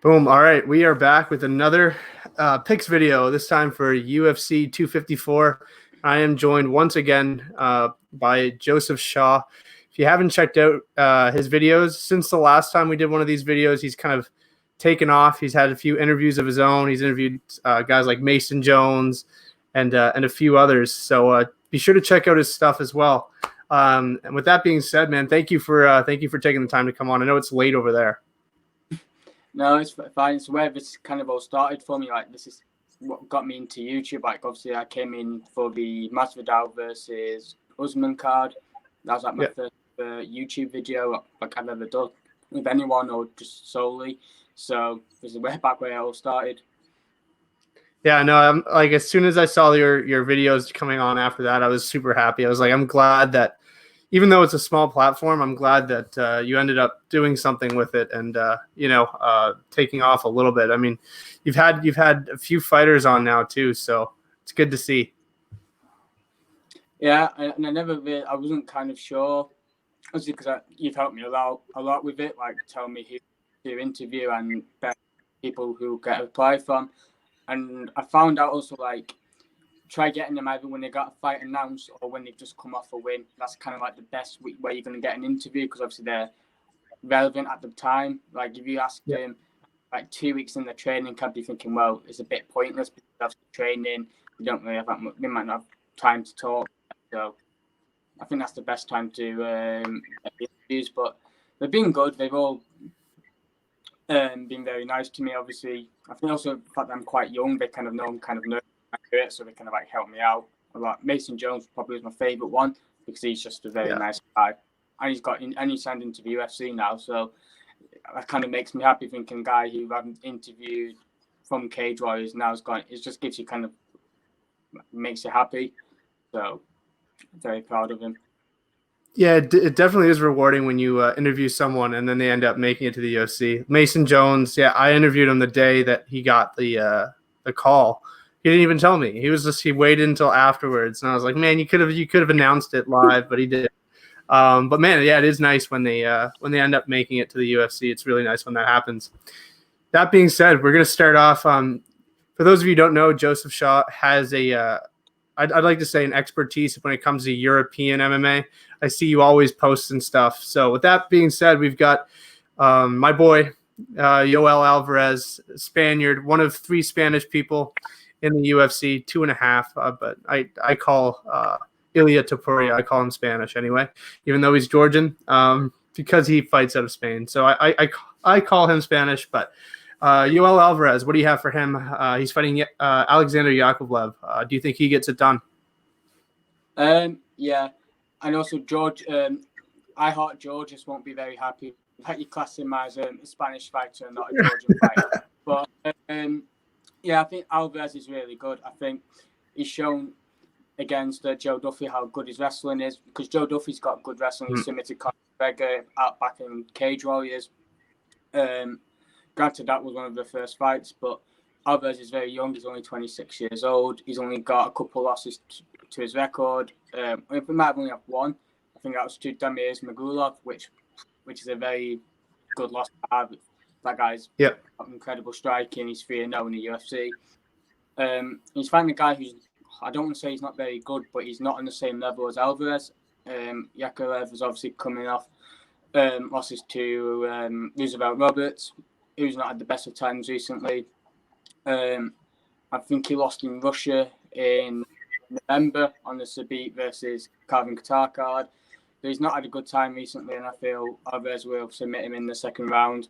Boom. All right. We are back with another picks video, this time for UFC 254. I am joined once again by Joseph Shaw. If you haven't checked out his videos, since the last time we did one of these videos, he's kind of taken off. He's had a few interviews of his own. He's interviewed guys like Mason Jones and a few others. So be sure to check out his stuff as well. And with that being said, man, thank you for taking the time to come on. I know it's late over there. No, it's fine. It's where this kind of all started for me. Like, this is what got me into YouTube. Like, obviously, I came in for the Masvidal versus Usman card. That was like my first YouTube video like I've ever done with anyone or just solely. So this is way back where it all started. Yeah, no, I'm like, as soon as I saw your videos coming on after that, I was super happy. I was like, I'm glad that, even though it's a small platform, I'm glad that you ended up doing something with it and taking off a little bit. I mean, you've had a few fighters on now too, so it's good to see. Yeah, and I wasn't kind of sure, obviously, because you've helped me a lot with it, like tell me who to interview and people who get a reply from. And I found out also, like, try getting them either when they got a fight announced or when they've just come off a win. That's kind of like the best way you're going to get an interview, because obviously they're relevant at the time. Like, if you ask them like 2 weeks in the training camp, you're thinking, well, it's a bit pointless because after training, we don't really have that much, we might not have time to talk. So I think that's the best time to get interviews. But they've been good. They've all been very nice to me, obviously. I think also the fact that I'm quite young, they kind of know it, so they kind of like help me out a lot. Mason Jones probably is my favourite one because he's just a very nice guy, and he's signed into the UFC now, so that kind of makes me happy thinking guy who I've interviewed from Cage Warriors now has gone. It just gives you kind of makes you happy, so I'm very proud of him. Yeah, it definitely is rewarding when you interview someone and then they end up making it to the UFC. Mason Jones, I interviewed him the day that he got the call. He didn't even tell me. He waited until afterwards, and I was like, man, you could have announced it live, but he did. But man, it is nice when they end up making it to the UFC. It's really nice when that happens. That being said, we're gonna start off. For those of you who don't know, Joseph Shaw has I'd like to say an expertise when it comes to European MMA. I see you always posting stuff. So with that being said, we've got my boy Yoel Alvarez, Spaniard, one of 3 Spanish people in the UFC, 2.5. But I call Ilia Topuria, I call him Spanish anyway, even though he's Georgian, because he fights out of Spain. So I call him Spanish. But Yoel Alvarez, what do you have for him? He's fighting Alexander Yakovlev. Do you think he gets it done? Yeah. And also George, I heart George just won't be very happy that you class him as a Spanish fighter and not a Georgian fighter. But I think Alvarez is really good. I think he's shown against Joe Duffy how good his wrestling is, because Joe Duffy's got good wrestling. He's similar to Conor McGregor out back in Cage Warriors. Granted, that was one of the first fights, but Alvarez is very young. He's only 26 years old. He's only got a couple losses to his record. We might have only have one. I think that was to Damir Magulov, which is a very good loss to have. That guy's got incredible striking. He's 3-0 in the UFC. He's fighting a guy who's, I don't want to say he's not very good, but he's not on the same level as Alvarez. Yakovlev is obviously coming off losses to Roosevelt Roberts, who's not had the best of times recently. I think he lost in Russia in November on the Khabib versus Calvin Kattar card. So he's not had a good time recently, and I feel Alvarez will submit him in the second round.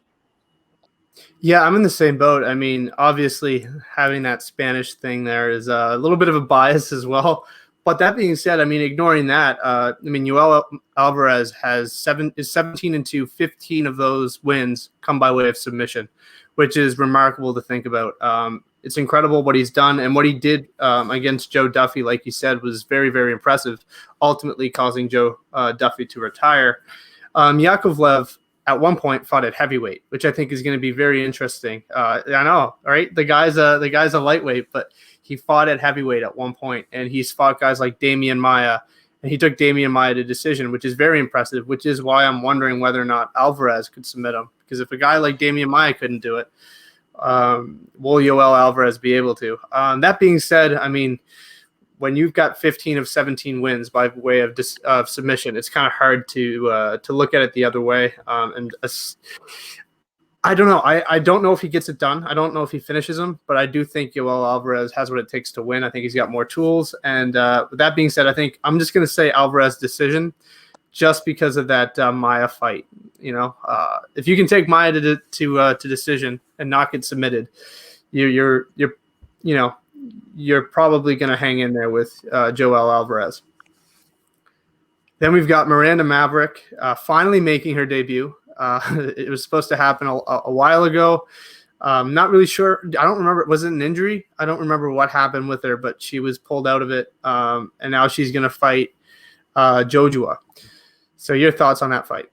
Yeah, I'm in the same boat. I mean, obviously, having that Spanish thing there is a little bit of a bias as well. But that being said, I mean, ignoring that, Yoel Alvarez is 17-2, 15 of those wins come by way of submission, which is remarkable to think about. It's incredible what he's done, and what he did against Joe Duffy, like you said, was very, very impressive, ultimately causing Joe Duffy to retire. Yakovlev at one point fought at heavyweight, which I think is going to be very interesting. I know, right? The guy's a lightweight, but he fought at heavyweight at one point, and he's fought guys like Damian Maia and he took Damian Maia to decision, which is very impressive, which is why I'm wondering whether or not Alvarez could submit him. Because if a guy like Damian Maia couldn't do it, will Yoel Alvarez be able to? That being said, I mean, when you've got 15 of 17 wins by way of submission, it's kind of hard to look at it the other way. I don't know. I don't know if he gets it done. I don't know if he finishes him, but I do think Yoel Alvarez has what it takes to win. I think he's got more tools. And with that being said, I think I'm just going to say Alvarez decision, just because of that Maia fight. You know, if you can take Maia to decision and not get submitted, you're probably going to hang in there with Joel Alvarez. Then we've got Miranda Maverick finally making her debut. It was supposed to happen a while ago. Not really sure. I don't remember. Was it an injury? I don't remember what happened with her, but she was pulled out of it. And now she's going to fight Jojua. So your thoughts on that fight?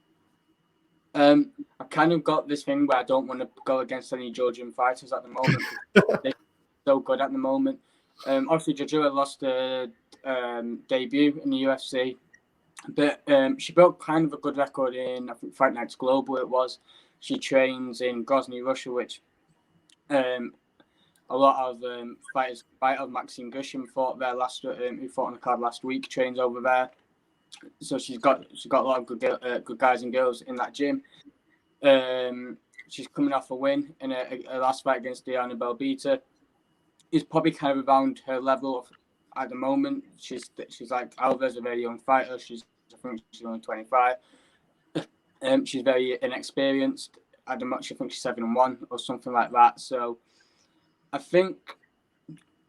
I kind of got this thing where I don't want to go against any Georgian fighters at the moment. They're so good at the moment. Obviously, Jojua lost her debut in the UFC. But she built kind of a good record in, I think, Fight Nights Global it was. She trains in Grozny, Russia, which a lot of fighters, Maxime Gushin fought there who fought on the card last week, trains over there. So she's got a lot of good guys and girls in that gym. She's coming off a win in a last fight against Diana Belbita. Is probably kind of around her level at the moment. She's like Alvarez, a very young fighter. I think she's only 25. She's very inexperienced. I think she's 7-1 or something like that. So I think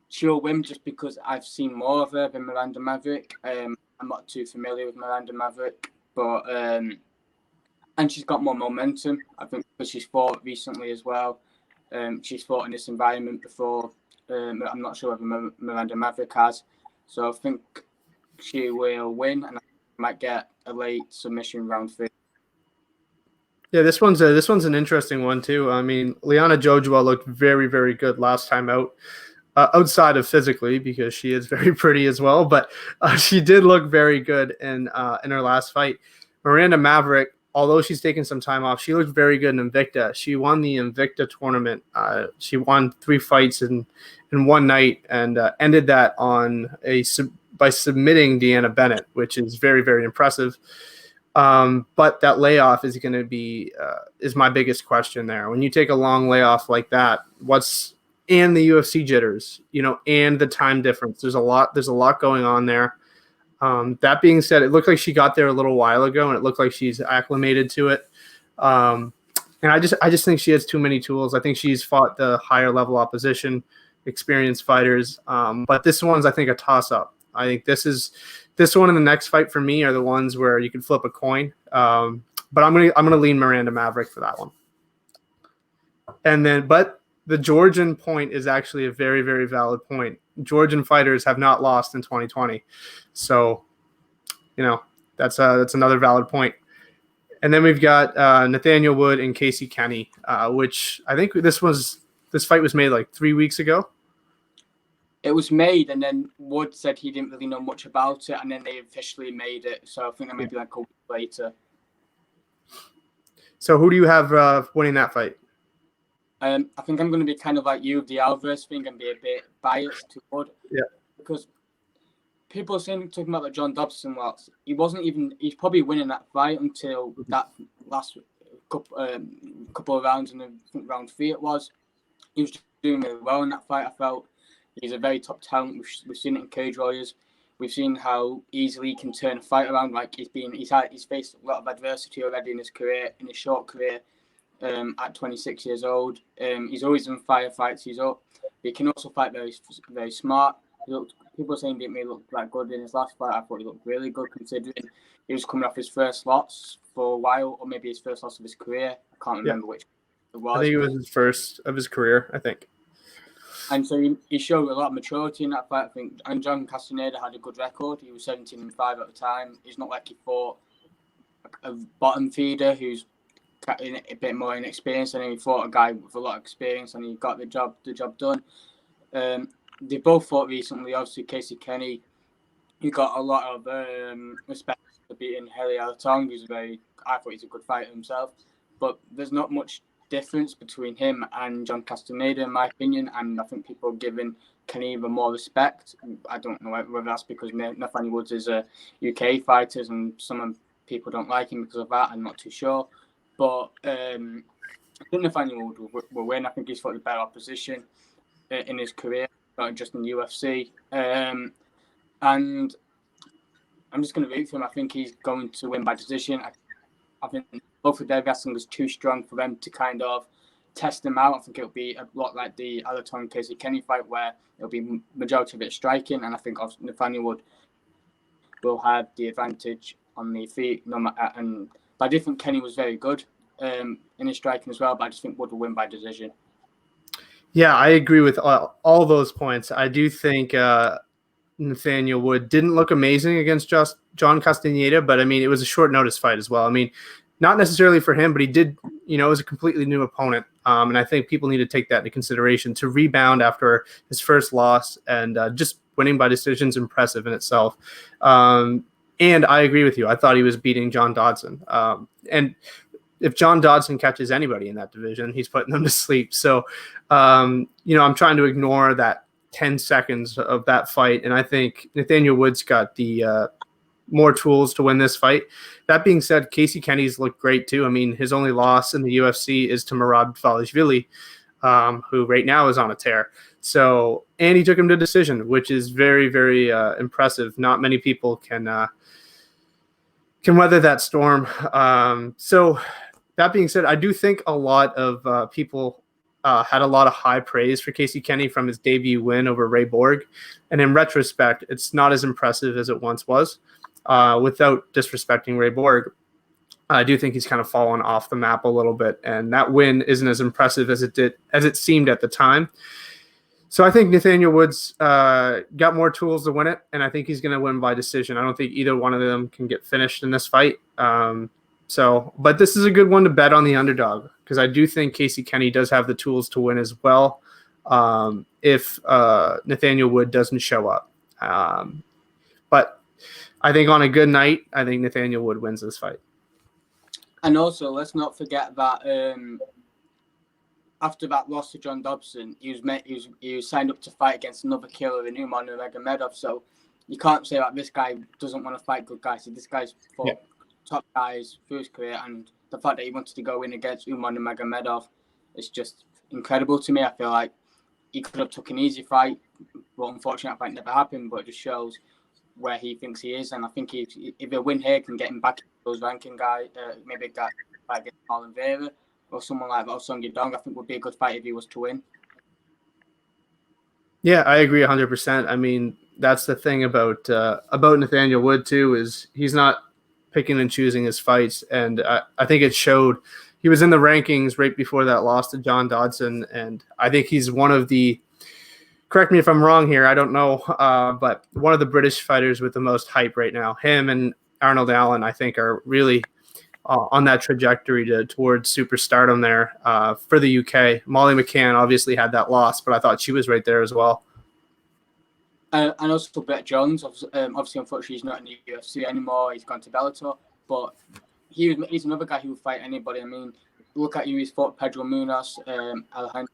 she'll win just because I've seen more of her than Miranda Maverick. I'm not too familiar with Miranda Maverick, but and she's got more momentum. I think because she's fought recently as well. She's fought in this environment before. I'm not sure whether Miranda Maverick has. So I think she will win, and I might get a late submission round 3. Yeah, this one's an interesting one too. I mean, Liana Jojua looked very, very good last time out, outside of physically, because she is very pretty as well. But she did look very good in her last fight. Miranda Maverick, although she's taken some time off, she looked very good in Invicta. She won the Invicta tournament. She won 3 fights in one night and ended that on by submitting Deanna Bennett, which is very, very impressive. But that layoff is going to be is my biggest question there. When you take a long layoff like that, and the UFC jitters, and the time difference, there's a lot going on there. That being said, it looked like she got there a little while ago, and it looked like she's acclimated to it. And I just think she has too many tools. I think she's fought the higher level opposition, experienced fighters. But this one's, I think, a toss up. I think this one and the next fight for me are the ones where you can flip a coin. But I'm gonna lean Miranda Maverick for that one. But the Georgian point is actually a very, very valid point. Georgian fighters have not lost in 2020, so that's another valid point. And then we've got Nathaniel Wood and Casey Kenney, which I think this fight was made like 3 weeks ago. It was made, and then Wood said he didn't really know much about it, and then they officially made it. So I think that might be like a week later. So who do you have winning that fight? I think I'm going to be kind of like you, the Alvarez thing, and be a bit biased to Wood. Yeah. Because people are talking about like John Dobson, he's probably winning that fight until that last couple of rounds, and I think round 3 it was. He was doing really well in that fight, I felt. He's a very top talent. We've seen it in Cage Warriors. We've seen how easily he can turn a fight around. Like he's faced a lot of adversity already in his short career. At 26 years old, he's always in firefights. He's up. He can also fight very, very smart. People saying he didn't really look that good in his last fight. I thought he looked really good considering he was coming off his first loss for a while, or maybe his first loss of his career. I can't remember which it was. I think it was his first of his career, I think. And so he showed a lot of maturity in that fight. I think John Castaneda had a good record. He was 17-5 at the time. It's not like he fought a bottom feeder who's a bit more inexperienced, and then he fought a guy with a lot of experience, and he got the job done. They both fought recently. Obviously, Casey Kenney, he got a lot of respect for beating Heli Alatong, I thought he's a good fighter himself. But there's not much difference between him and John Castaneda, in my opinion, and I think people are giving Kenney even more respect. I don't know whether that's because Nathaniel Woods is a UK fighter and some people don't like him because of that. I'm not too sure. But I think Nathaniel Woods will win. I think he's fought the better opposition in his career, not just in the UFC. And I'm just going to root for him. I think he's going to win by decision. I think both of their wrestling is too strong for them to kind of test him out. I think it'll be a lot like the Alatong Casey Kenney fight, where it'll be majority of it striking, and I think Nathaniel Wood will have the advantage on the feet. But I do think Kenney was very good in his striking as well, but I just think Wood will win by decision. Yeah, I agree with all those points. I do think Nathaniel Wood didn't look amazing against just John Castaneda, but I mean, it was a short notice fight as well. I mean, not necessarily for him, but he did, it was a completely new opponent. And I think people need to take that into consideration to rebound after his first loss, and just winning by decision is impressive in itself. And I agree with you. I thought he was beating John Dodson. And if John Dodson catches anybody in that division, he's putting them to sleep. So, I'm trying to ignore that 10 seconds of that fight. And I think Nathaniel Wood's got the more tools to win this fight. That being said, Casey Kenney's looked great too. I mean, his only loss in the UFC is to Merab Dvalishvili, who right now is on a tear. So, and he took him to decision, which is very, very impressive. Not many people can weather that storm. So that being said, I do think a lot of people had a lot of high praise for Casey Kenney from his debut win over Ray Borg. And in retrospect, it's not as impressive as it once was. Without disrespecting Ray Borg, I do think he's kind of fallen off the map a little bit. And that win isn't as impressive as it seemed at the time. So I think Nathaniel Woods got more tools to win it, and I think he's going to win by decision. I don't think either one of them can get finished in this fight. But this is a good one to bet on the underdog, because I do think Casey Kenney does have the tools to win as well if Nathaniel Wood doesn't show up. But I think on a good night, I think Nathaniel Wood wins this fight. And also, let's not forget that after that loss to John Dobson, he was signed up to fight against another killer in Nurmagomedov. So you can't say that this guy doesn't want to fight good guys. This guy's fought top guys through his career, and the fact that he wanted to go in against Nurmagomedov is just incredible to me. I feel like he could have took an easy fight, but unfortunately that fight never happened. But it just shows where he thinks he is, and I think if a win here can get him back to those ranking guys, maybe a guy like against Oliveira or someone like that, or Song Yadong, I think would be a good fight if he was to win. Yeah, I agree 100%. I mean, that's the thing about Nathaniel Wood too, is he's not picking and choosing his fights, and I think it showed. He was in the rankings right before that loss to John Dodson, and I think he's one of the, correct me if I'm wrong here, I don't know, but one of the British fighters with the most hype right now. Him and Arnold Allen, I think, are really on that trajectory towards superstardom there for the UK. Molly McCann obviously had that loss, but I thought she was right there as well. And also Brett Jones, obviously, unfortunately, he's not in the UFC anymore. He's gone to Bellator, but he's another guy who would fight anybody. I mean, look at you, he's fought Pedro Munoz, Aljamain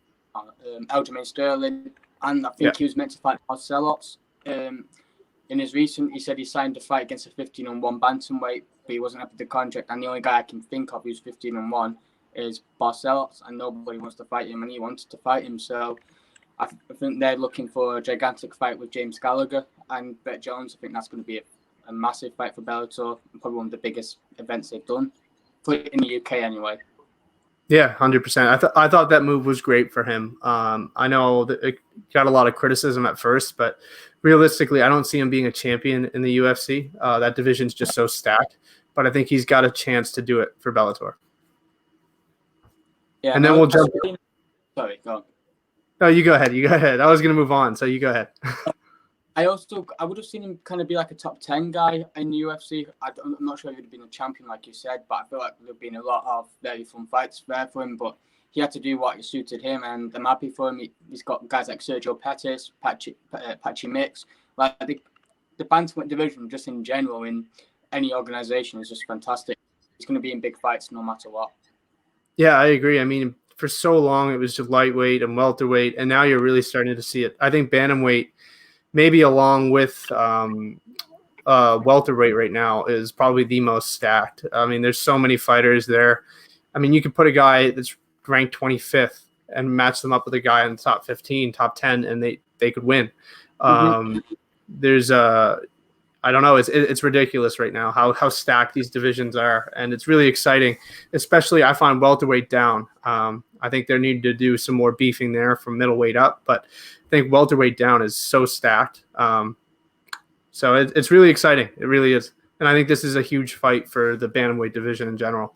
Sterling, and I think he was meant to fight Barcelos. In his recent, he said he signed a fight against a 15-1 bantamweight, but he wasn't happy with the contract. And the only guy I can think of who's 15-1 is Barcelos, and nobody wants to fight him, and he wanted to fight him. So I think they're looking for a gigantic fight with James Gallagher and Brett Jones. I think that's going to be a massive fight for Bellator, probably one of the biggest events they've done in the UK anyway. Yeah, 100%. I thought that move was great for him. I know that it got a lot of criticism at first, but realistically, I don't see him being a champion in the UFC. That division's just so stacked. But I think he's got a chance to do it for Bellator. Yeah, and then we'll jump. Sorry, go on. No, you go ahead. I was going to move on, so you go ahead. I would have seen him kind of be like a top 10 guy in the UFC. I'm not sure if he'd have been a champion, like you said, but I feel like there have been a lot of very fun fights there for him. But he had to do what suited him, and I'm happy for him. He's got guys like Sergio Pettis, Patchy Mix. Like the the bantamweight division, just in general, in any organization, is just fantastic. It's going to be in big fights no matter what. Yeah, I agree. I mean, for so long it was just lightweight and welterweight, and now you're really starting to see it. I think bantamweight, maybe along with welterweight right now, is probably the most stacked. I mean, there's so many fighters there. I mean, you could put a guy that's ranked 25th and match them up with a guy in the top 15, top 10, and they could win. There's I don't know. It's ridiculous right now how stacked these divisions are, and it's really exciting. Especially, I find welterweight down. I think there need to do some more beefing there from middleweight up, but I think welterweight down is so stacked. So it's really exciting. It really is, and I think this is a huge fight for the bantamweight division in general.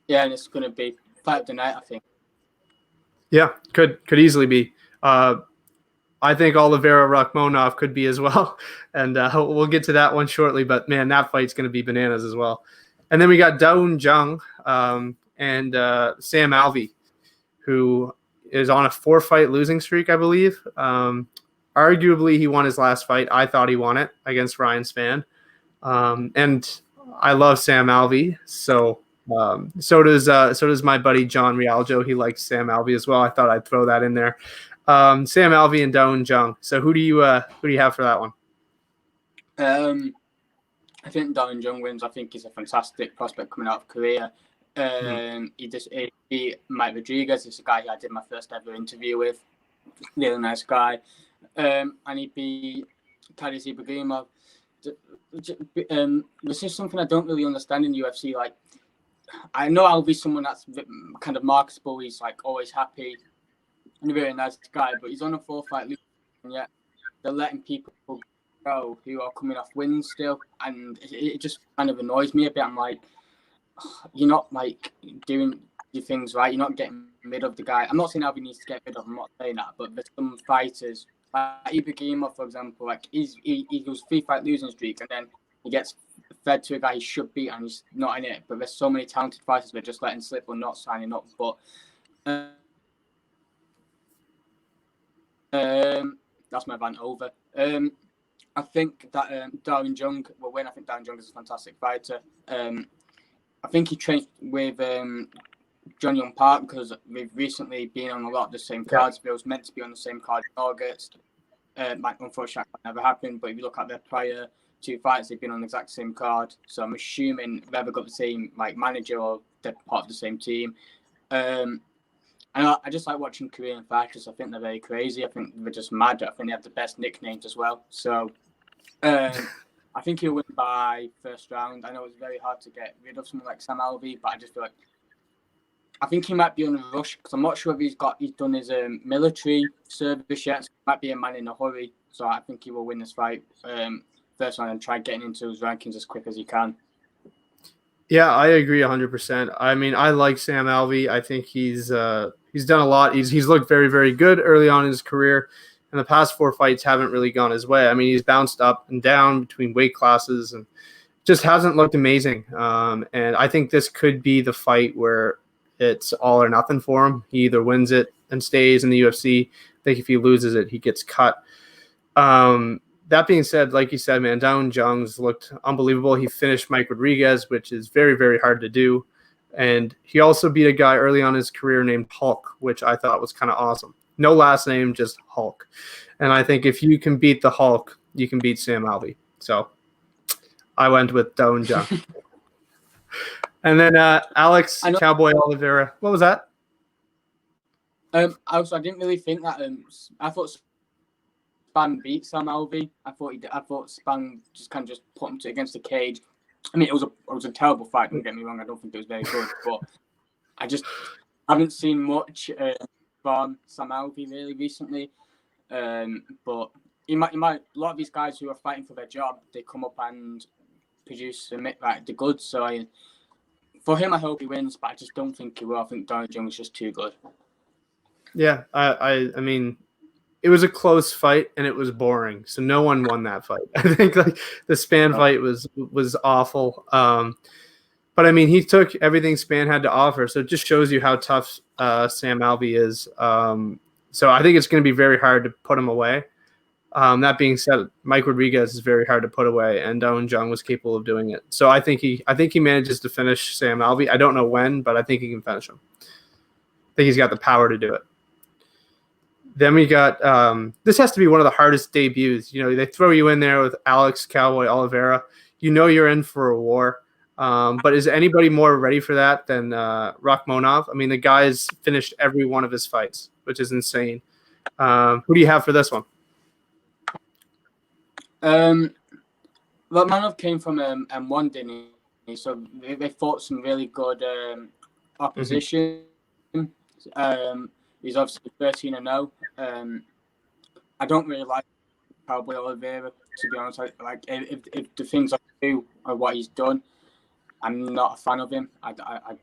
Yeah, and it's going to be fight of the night, I think. Yeah, could easily be. I think Oliveira Rakhmonov could be as well, and we'll get to that one shortly. But man, that fight's going to be bananas as well. And then we got Don Jung and Sam Alvey, who is on a 4-fight losing streak, I believe. Arguably, he won his last fight. I thought he won it against Ryan Spann, and I love Sam Alvey. So does my buddy John Rialjo. He likes Sam Alvey as well. I thought I'd throw that in there. Sam Alvey and Don Jung. So who do you have for that one? I think Don Jung wins. I think he's a fantastic prospect coming out of Korea. He beat Mike Rodriguez. It's a guy I did my first ever interview with. Really nice guy. And he beat Khalid Ibragimov. This is something I don't really understand in UFC. Like, I know Alvey's someone that's kind of marketable. He's like always happy and a very nice guy, but he's on a 4-fight losing, and yet they're letting people go who are coming off wins still, and it just kind of annoys me a bit. I'm like, you're not like doing your things right. You're not getting rid of the guy. I'm not saying Alvey needs to get rid of him. I'm not saying that, but there's some fighters, like Ibragimov, for example, like he goes 3-fight losing streak, and then he gets fed to a guy he should beat, and he's not in it. But there's so many talented fighters we're just letting slip or not signing up. But that's my rant over. I think that Don Jung will win. I think Don Jung is a fantastic fighter. I think he trained with John Young Park because we've recently been on a lot of the same cards. It was meant to be on the same card in August. Unfortunately, that never happened. But if you look at their prior 2 fights, they've been on the exact same card. So I'm assuming they've either got the same like manager or they're part of the same team. And I just like watching Korean fighters. I think they're very crazy. I think they're just mad. I think they have the best nicknames as well. So I think he'll win by first round. I know it's very hard to get rid of someone like Sam Alvey, but I just feel like I think he might be on a rush because I'm not sure if he's done his military service yet. So he might be a man in a hurry. So I think he will win this fight first round and try getting into his rankings as quick as he can. Yeah, I agree 100%. I mean, I like Sam Alvey. I think he's done a lot. He's looked very, very good early on in his career, and the past 4 fights haven't really gone his way. I mean, he's bounced up and down between weight classes and just hasn't looked amazing. And I think this could be the fight where it's all or nothing for him. He either wins it and stays in the UFC. I think if he loses it, he gets cut. That being said, like you said, man, Don Jung's looked unbelievable. He finished Mike Rodriguez, which is very, very hard to do. And he also beat a guy early on in his career named Hulk, which I thought was kind of awesome. No last name, just Hulk. And I think if you can beat the Hulk, you can beat Sam Alvey. So I went with Don Jung. And then Alex Cowboy Oliveira. What was that? I didn't really think that. I thought Spann beat Sam Alvey. I thought Spann just kind of just put him against the cage. I mean, it was a terrible fight. Don't get me wrong. I don't think it was very good, but I just haven't seen much from Sam Alvey really recently. But he might. A lot of these guys who are fighting for their job, they come up and produce the goods. So for him, I hope he wins, but I just don't think he will. I think Don Jung is just too good. Yeah, I mean, it was a close fight and it was boring, so no one won that fight. I think like the Spann fight was awful. But I mean, he took everything Spann had to offer, so it just shows you how tough Sam Alvey is. So I think it's going to be very hard to put him away. That being said, Mike Rodriguez is very hard to put away, and Don Jung was capable of doing it. So I think he manages to finish Sam Alvey. I don't know when, but I think he can finish him. I think he's got the power to do it. Then we got this has to be one of the hardest debuts. You know, they throw you in there with Alex Cowboy Oliveira. You know you're in for a war. But is anybody more ready for that than Rakhmonov? I mean, the guy's finished every one of his fights, which is insane. Who do you have for this one? Rakhmonov came from M1, didn't he? So they fought some really good opposition. Mm-hmm. He's obviously 13-0. I don't really like Cowboy Oliveira, to be honest. Like if the things I do are what he's done, I'm not a fan of him. I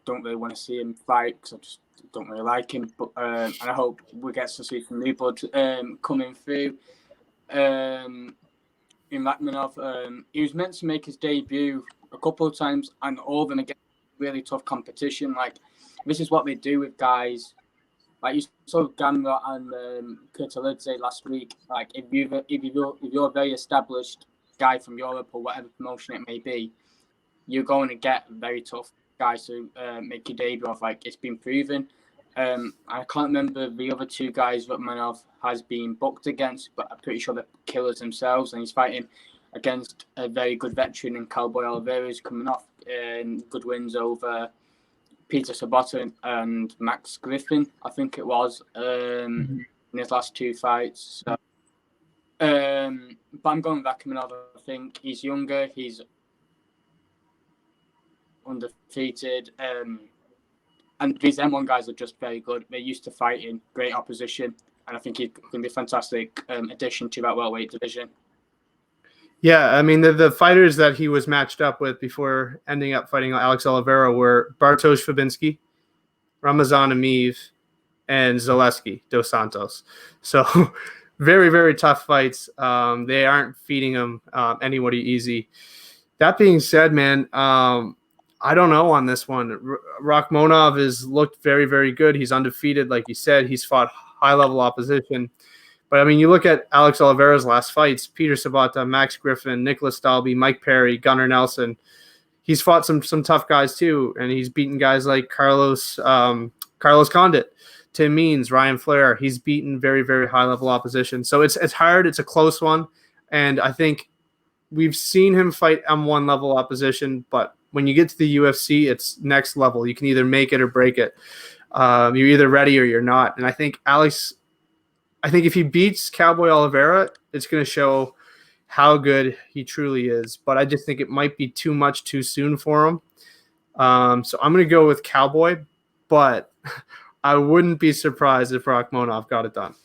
don't really want to see him fight because I just don't really like him. But and I hope we get to see some new blood coming through. In Rakhmonov, he was meant to make his debut a couple of times, and all of them against really tough competition. Like this is what they do with guys. Like you saw Gamrot and Cutelaba last week. Like if you're a very established guy from Europe or whatever promotion it may be, you're going to get very tough guys to make your debut off. Like it's been proven. I can't remember the other two guys that Rakhmonov has been booked against, but I'm pretty sure they're killers themselves. And he's fighting against a very good veteran in Cowboy Oliveira, who's coming off good wins over Peter Sabota and Max Griffin, I think it was, in his last two fights. So, but I'm going with Rakhmonov. I think he's younger, he's undefeated, and these M1 guys are just very good. They're used to fighting great opposition, and I think he's going to be a fantastic addition to that welterweight division. Yeah, I mean, the fighters that he was matched up with before ending up fighting Alex Oliveira were Bartosz Fabinski, Ramazan Amiv, and Zaleski dos Santos. So very, very tough fights. They aren't feeding him anybody easy. That being said, man, I don't know on this one. Rakhmonov has looked very, very good. He's undefeated, like you said. He's fought high-level opposition. But, I mean, you look at Alex Oliveira's last fights, Peter Sabota, Max Griffin, Nicholas Dalby, Mike Perry, Gunnar Nelson. He's fought some tough guys, too, and he's beaten guys like Carlos Condit, Tim Means, Ryan Flair. He's beaten very, very high-level opposition. So it's hard. It's a close one, and I think we've seen him fight M1-level opposition, but when you get to the UFC, it's next level. You can either make it or break it. You're either ready or you're not. And I think if he beats Cowboy Oliveira, it's going to show how good he truly is. But I just think it might be too much too soon for him. So I'm going to go with Cowboy, but I wouldn't be surprised if Rakhmonov got it done.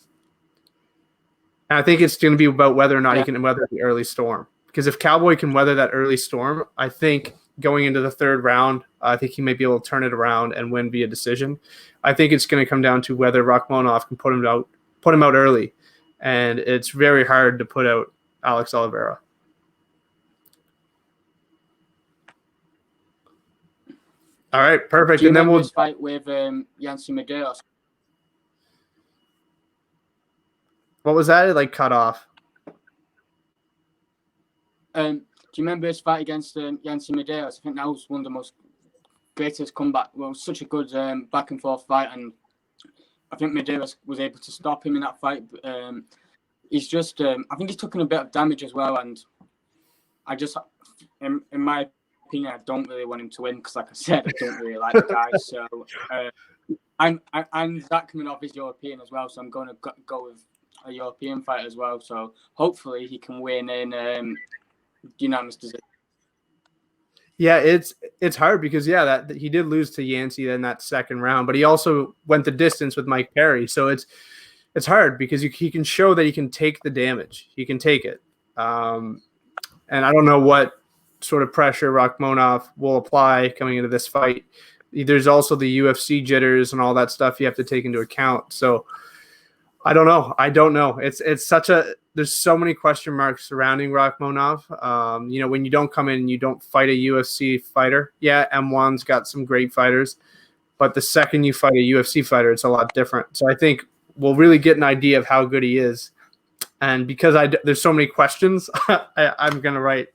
And I think it's going to be about whether or not he can weather the early storm. Because if Cowboy can weather that early storm, I think going into the third round, I think he may be able to turn it around and win via decision. I think it's going to come down to whether Rakhmonov can put him out early, and it's very hard to put out Alex Oliveira. All right, perfect. Do you and then we'll fight with Yancy Medeiros. What was that? It like cut off. Do you remember his fight against Yancy Medeiros? I think that was one of the most greatest comeback. Well, such a good back and forth fight, and I think Medeiros was able to stop him in that fight. He's just, I think he's taken a bit of damage as well, and I just, in my opinion, I don't really want him to win because, like I said, I don't really like the guy. So, and Rakhmonov is European as well, so I'm going to go with a European fight as well. So hopefully he can win in unanimous decision. Yeah, it's hard because that he did lose to Yancy in that second round, but he also went the distance with Mike Perry. So it's hard because he can show that he can take the damage. He can take it. And I don't know what sort of pressure Rakhmonov will apply coming into this fight. There's also the UFC jitters and all that stuff you have to take into account. So I don't know. It's such a there's so many question marks surrounding Rakhmonov. When you don't come in and you don't fight a UFC fighter, M1's got some great fighters, but the second you fight a UFC fighter, it's a lot different. So I think we'll really get an idea of how good he is And because there's so many questions, I'm going to write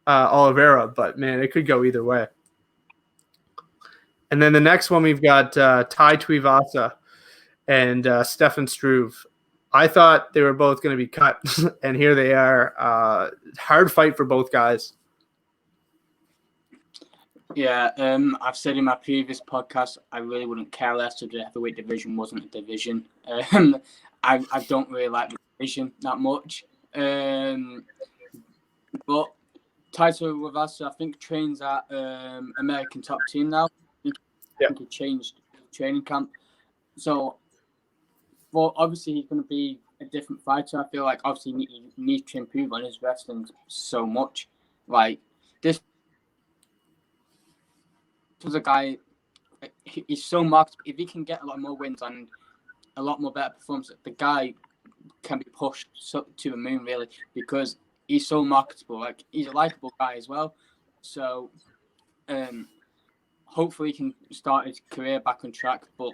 Oliveira, but man, it could go either way. And then the next one, we've got Tai Tuivasa and Stefan Struve. I thought they were both going to be cut, and here they are. Hard fight for both guys. Yeah, I've said in my previous podcast, I really wouldn't care less if the heavyweight division wasn't a division. I don't really like the division that much. But Tai Tuivasa, I think, trains at American Top Team now. I think he changed training camp. So, well, obviously he's going to be a different fighter. I feel like obviously he needs to improve on his wrestling so much. Like, this was a guy, he's so marked. If he can get a lot more wins and a lot more better performances, the guy can be pushed to the moon, really, because he's so marketable. Like, he's a likable guy as well. So, hopefully he can start his career back on track, but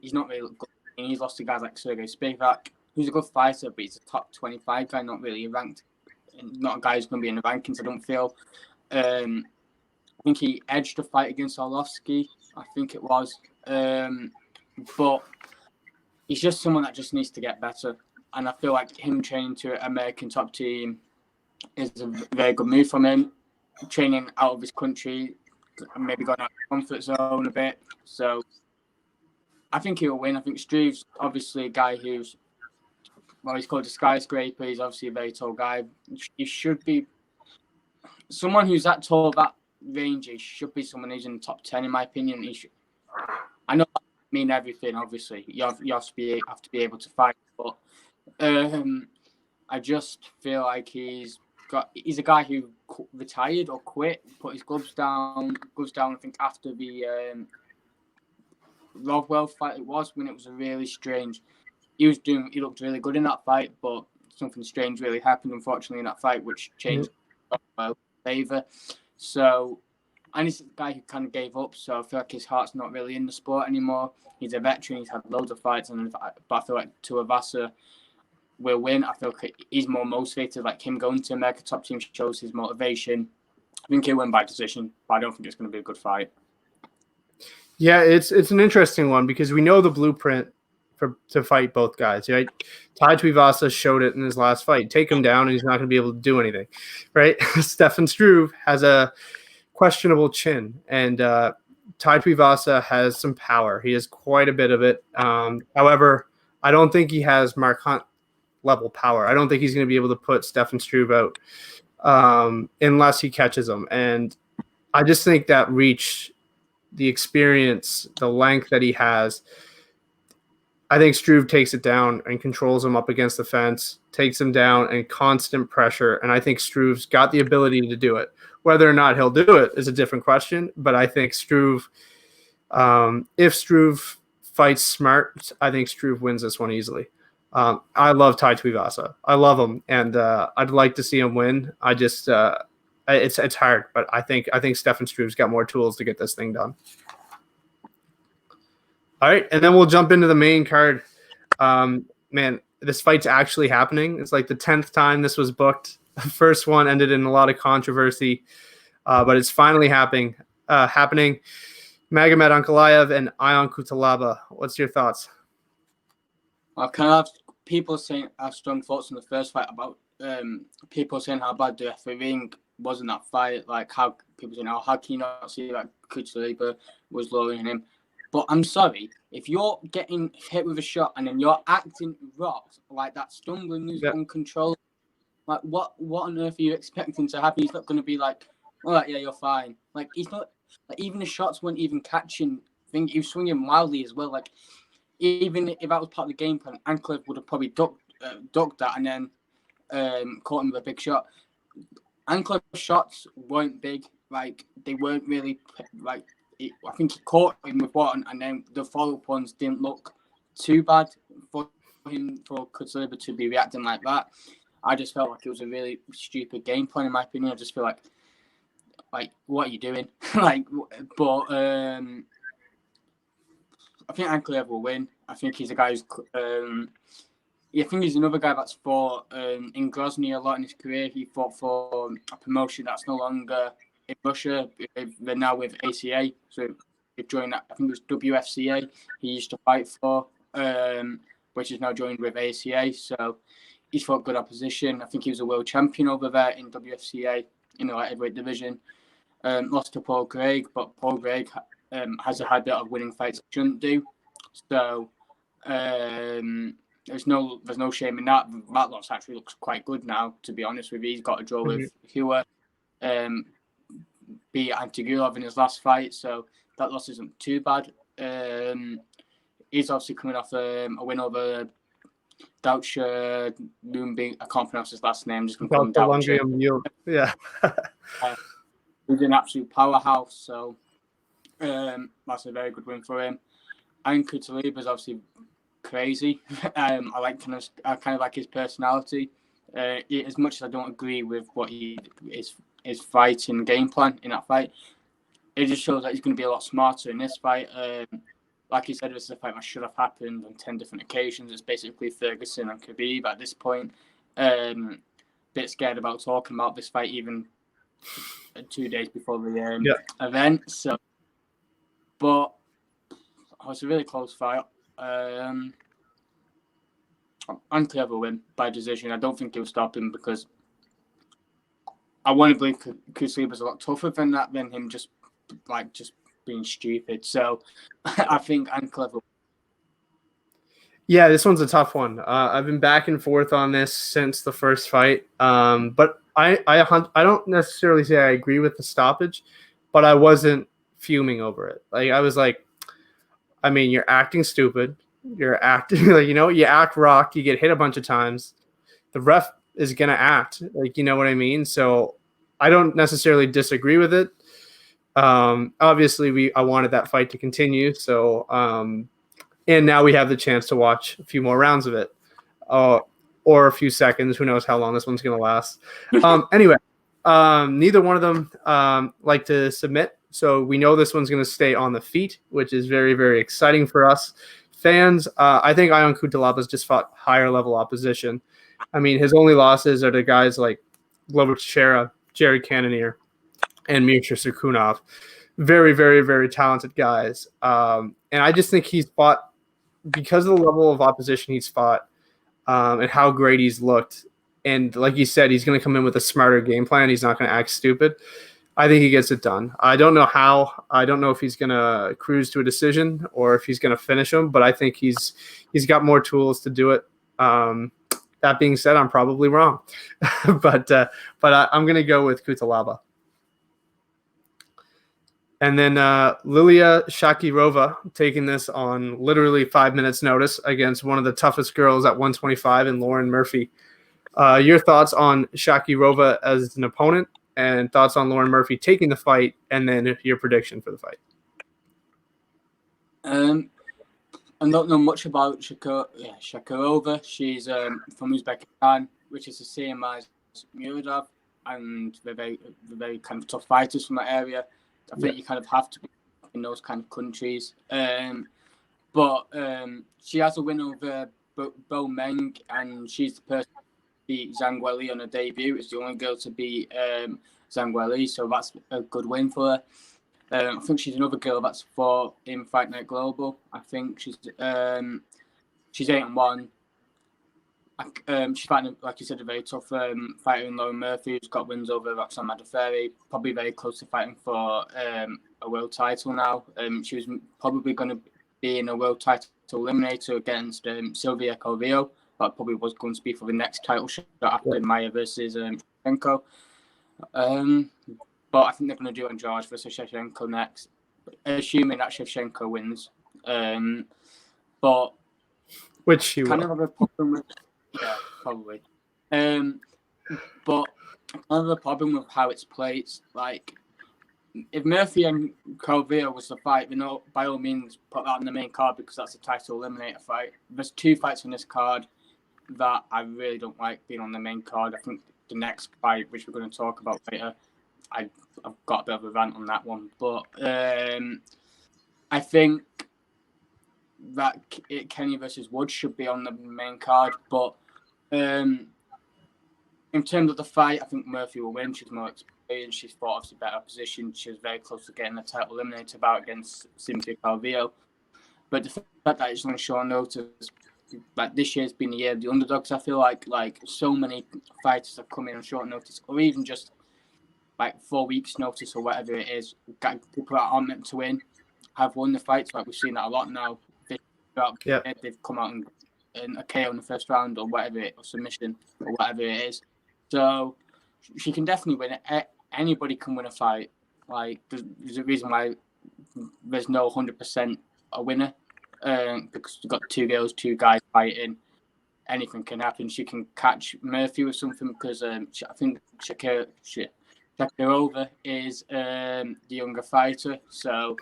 he's not really good. He's lost to guys like Sergey Spivak, who's a good fighter, but he's a top 25 guy, not really ranked. Not a guy who's going to be in the rankings, I don't feel. I think he edged a fight against Arlovsky, I think it was. But he's just someone that just needs to get better. And I feel like him training to an American Top Team is a very good move from him. Training out of his country, maybe going out of his comfort zone a bit. So I think he'll win. I think Struve's obviously a guy who's, well, he's called a skyscraper. He's obviously a very tall guy. He should be someone who's that tall, that range. He should be someone who's in the top 10, in my opinion. I know that doesn't mean everything, obviously. You have to be able to fight. But I just feel like he's a guy who retired or quit, put his gloves down, I think, after the Rothwell fight it was, when it was a really strange. He looked really good in that fight, but something strange really happened, unfortunately, in that fight, which changed Rothwell's favour. So, and he's a guy who kind of gave up, so I feel like his heart's not really in the sport anymore. He's a veteran, he's had loads of fights, but I feel like Tuivasa will win. I feel like he's more motivated, like him going to America Top Team shows his motivation. I think he'll win by decision, but I don't think it's going to be a good fight. Yeah, it's an interesting one because we know the blueprint to fight both guys, right? Tai Tuivasa showed it in his last fight. Take him down and he's not going to be able to do anything, right? Stefan Struve has a questionable chin, and Tai Tuivasa has some power. He has quite a bit of it. However, I don't think he has Mark Hunt level power. I don't think he's going to be able to put Stefan Struve out unless he catches him. And I just think that reach, the experience, the length that he has, I think Struve takes it down and controls him up against the fence, takes him down and constant pressure. And I think Struve's got the ability to do it. Whether or not he'll do it is a different question. But I think Struve, if Struve fights smart, I think Struve wins this one easily. I love Tai Tuivasa. I love him, and I'd like to see him win. I just it's hard, but I think Stefan Struve's got more tools to get this thing done. All right, and then we'll jump into the main card. Man, this fight's actually happening. It's like the 10th time this was booked. The first one ended in a lot of controversy, but it's finally happening. Magomed Ankalaev and Ion Cutelaba. What's your thoughts? I kind of have people saying I have strong thoughts on the first fight about people saying how bad the refereeing was in that fight. Like how people saying, how can you not see that Cutelaba was lowering him? But I'm sorry, if you're getting hit with a shot and then you're acting rocked, like that, stumbling, losing control, like what on earth are you expecting to happen? He's not going to be like, all right, yeah, you're fine. Like he's not. Like even the shots weren't even catching. I think he was swinging wildly as well. Like even if that was part of the game plan, Ankalaev would have probably ducked that and then caught him with a big shot. Ankalaev's shots weren't big. Like they weren't really like. I think he caught him with one, and then the follow-up ones didn't look too bad for Cutelaba to be reacting like that. I just felt like it was a really stupid game plan, in my opinion. I just feel like what are you doing? But I think Ankalaev will win. I think he's a guy who's I think he's another guy that's fought in Grozny a lot in his career. He fought for a promotion that's no longer in Russia. They're now with ACA. So he joined, I think it was WFCA he used to fight for, which is now joined with ACA. So he's fought good opposition. I think he was a world champion over there in WFCA in the light heavyweight division. Lost to Paul Craig, but Paul Craig has a habit of winning fights he shouldn't do. So there's no shame in that. That loss actually looks quite good now, to be honest with you. He's got a draw with Hua, beat Antigulov in his last fight, so that loss isn't too bad. He's obviously coming off a win over Doucher Lumbing. I can't pronounce his last name. Just going to call him Doucher. Yeah. He's an absolute powerhouse, so that's a very good win for him. And Cutelaba is obviously crazy. I kind of like his personality. As much as I don't agree with what his fighting game plan in that fight, it just shows that he's going to be a lot smarter in this fight. Like you said, this is a fight that should have happened on 10 different occasions. It's basically Ferguson and Khabib at this point. Bit scared about talking about this fight even 2 days before the event. So, but it was a really close fight. Ankalaev will win by decision. I don't think he'll stop him because I want to believe Cutelaba a lot tougher than that, than him just being stupid. So I think Ankalaev will. Yeah, this one's a tough one. I've been back and forth on this since the first fight, but I don't necessarily say I agree with the stoppage, but I wasn't fuming over it. Like I was like, I mean, you're acting stupid. You're acting like, you act rocked. You get hit a bunch of times. The ref is gonna act like, you know what I mean. So I don't necessarily disagree with it. Obviously, I wanted that fight to continue. So, and now we have the chance to watch a few more rounds of it, or a few seconds. Who knows how long this one's gonna last? Anyway, neither one of them like to submit. So we know this one's going to stay on the feet, which is very, very exciting for us fans. I think Ion Cutelaba's just fought higher level opposition. I mean, his only losses are to guys like Glover Teixeira, Jerry Cannonier, and Mircea Sukunov. Very, very, very talented guys. And I just think he's fought, because of the level of opposition he's fought and how great he's looked. And like you said, he's going to come in with a smarter game plan. He's not going to act stupid. I think he gets it done. I don't know how. I don't know if he's going to cruise to a decision or if he's going to finish him, but I think he's got more tools to do it. That being said, I'm probably wrong, but I'm going to go with Cutelaba. And then Liliya Shakirova taking this on literally 5 minutes notice against one of the toughest girls at 125 in Lauren Murphy. Your thoughts on Shakirova as an opponent, and thoughts on Lauren Murphy taking the fight, and then your prediction for the fight. I don't know much about Shakirova. She's from Uzbekistan, which is the same as Muradov, and they're very kind of tough fighters from that area. I think you kind of have to be in those kind of countries. But she has a win over Bo Meng, and she's the person beat Zhang Weili on her debut. It's the only girl to beat Zhang Weili, so that's a good win for her. I think she's another girl that's fought in Fight Night Global. I think she's 8-1. She's fighting, like you said, a very tough fighter in Lauren Murphy, who's got wins over Roxanne Modafferi, probably very close to fighting for a world title now. She was probably going to be in a world title eliminator against Sylvia Calvillo. That probably was going to be for the next title shot after Maya versus Shevchenko. But I think they're going to do it on George versus Shevchenko next, assuming that Shevchenko wins. But which she kind will. of have a problem with, yeah, probably. But I have a problem with how it's played. Like, if Murphy and Calvillo was the fight, by all means put that on the main card because that's a title eliminator fight. There's 2 fights on this card that I really don't like being on the main card. I think the next fight, which we're going to talk about later, I've got a bit of a rant on that one. But I think that Kenney versus Woods should be on the main card. But in terms of the fight, I think Murphy will win. She's more experienced. She's fought obviously better position. She was very close to getting the title eliminator bout against Cynthia Calvillo. But the fact that it's on short notice, like this year's been the year of the underdogs. I feel like so many fighters have come in on short notice, or even just like 4 weeks notice or whatever it is. People that aren't meant to win have won the fights. Like we've seen that a lot now. They've come out in a KO in the first round or whatever or submission or whatever it is. So she can definitely win it. Anybody can win a fight. Like there's a reason why there's no 100% a winner. Because you've got two guys fighting, anything can happen. She can catch Murphy with something because I think Shakirova is the younger fighter, so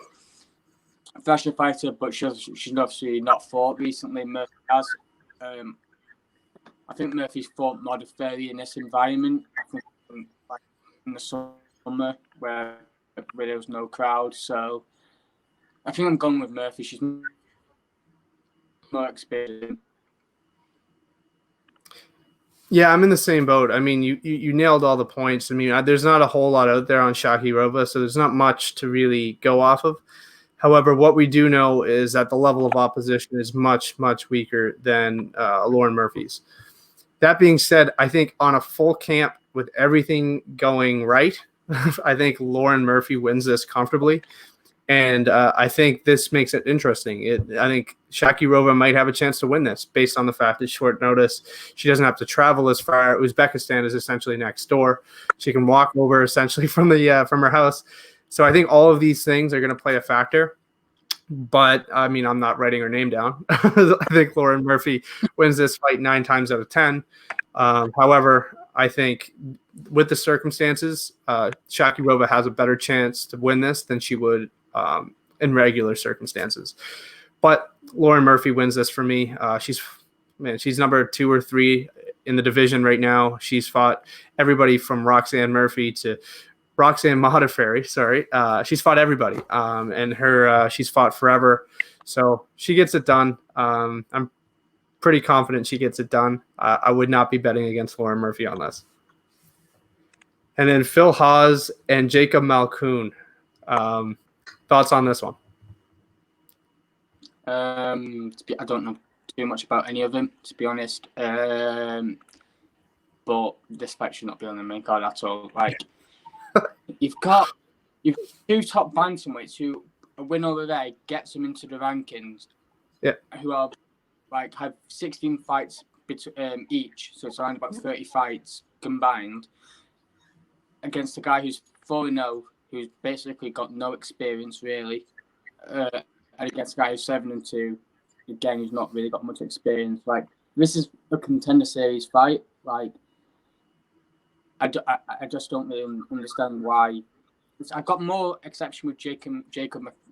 flashy fighter, but she's obviously not fought recently. Murphy has. I think Murphy's fought more fairly in this environment. I think like in the summer where there was no crowd, so I think I'm going with Murphy. She's more experience. Yeah, I'm in the same boat. I mean, you nailed all the points. I mean, there's not a whole lot out there on Shakirova, so there's not much to really go off of. However, what we do know is that the level of opposition is much, much weaker than Lauren Murphy's. That being said, I think on a full camp with everything going right, I think Lauren Murphy wins this comfortably. And I think this makes it interesting. I think Shakirova might have a chance to win this based on the fact that short notice. She doesn't have to travel as far. Uzbekistan is essentially next door. She can walk over essentially from her house. So I think all of these things are going to play a factor. But, I mean, I'm not writing her name down. I think Lauren Murphy wins this fight 9 times out of 10. However, I think with the circumstances, Shakirova has a better chance to win this than she would in regular circumstances. But Lauren Murphy wins this for me. She's number 2 or 3 in the division right now. She's fought everybody from Roxanne Murphy to Roxanne Modafferi. She's fought everybody. And she's fought forever. So she gets it done. I'm pretty confident she gets it done. I would not be betting against Lauren Murphy on this. And then Phil Hawes and Jacob Malkoun. Thoughts on this one? I don't know too much about any of them, to be honest. But this fight should not be on the main card at all. Like, you've 2 top bantamweights who a win over there gets them into the rankings. Yeah. Who are have 16 fights each, so it's around about 30 fights combined against a guy who's 4-0. Who's basically got no experience really, and against a guy who's 7-2, again who's not really got much experience. Like this is a contender series fight. Like I just don't really understand why. I got more exception with Jacob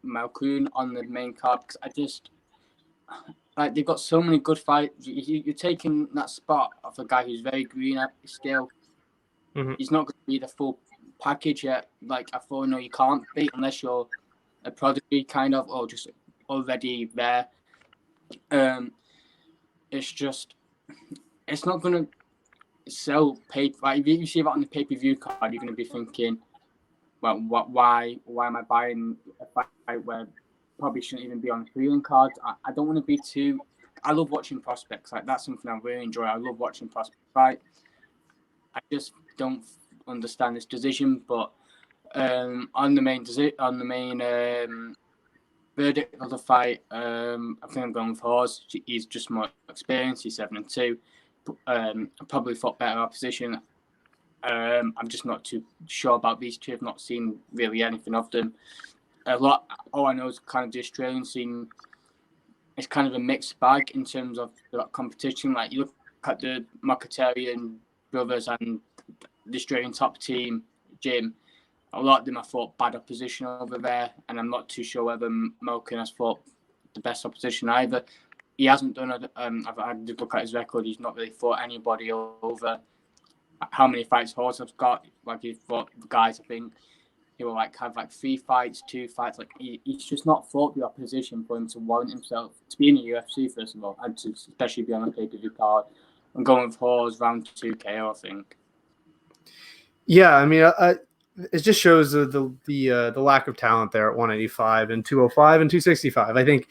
Malkoun on the main card because I just like they've got so many good fights. You're taking that spot off a guy who's very green still. Mm-hmm. He's not going to be the full package yet. Like I thought, no, you can't beat unless you're a prodigy kind of or just already there. It's not gonna sell paper. Like if you see that on the pay-per-view card, you're gonna be thinking, well, why am I buying a fight where probably shouldn't even be on the prelim card? I don't want to be too. I love watching prospects. Like that's something I really enjoy. I love watching prospects fight. I just don't understand this decision, but on the main verdict of the fight, I think I'm going for Hawes. He's just more experienced. He's 7-2. Probably fought better opposition. I'm just not too sure about these two. I've not seen really anything of them. All I know is kind of the Australian scene. It's kind of a mixed bag in terms of the competition. Like you look at the Mkhitaryan brothers and the Australian top team, Jim. A lot of them have fought bad opposition over there, and I'm not too sure whether Malkoun has fought the best opposition either. He hasn't done it. I've had to look at his record. He's not really fought anybody over how many fights Hawes has got. Like he's fought guys, I think, he will like have like 3 fights, 2 fights. Like he's just not fought the opposition for him to warrant himself to be in the UFC first of all, and to especially be on a pay-per-view card. I'm going with Hawes round 2 KO, I think. Yeah, I mean, it just shows the lack of talent there at 185 and 205 and 265. I think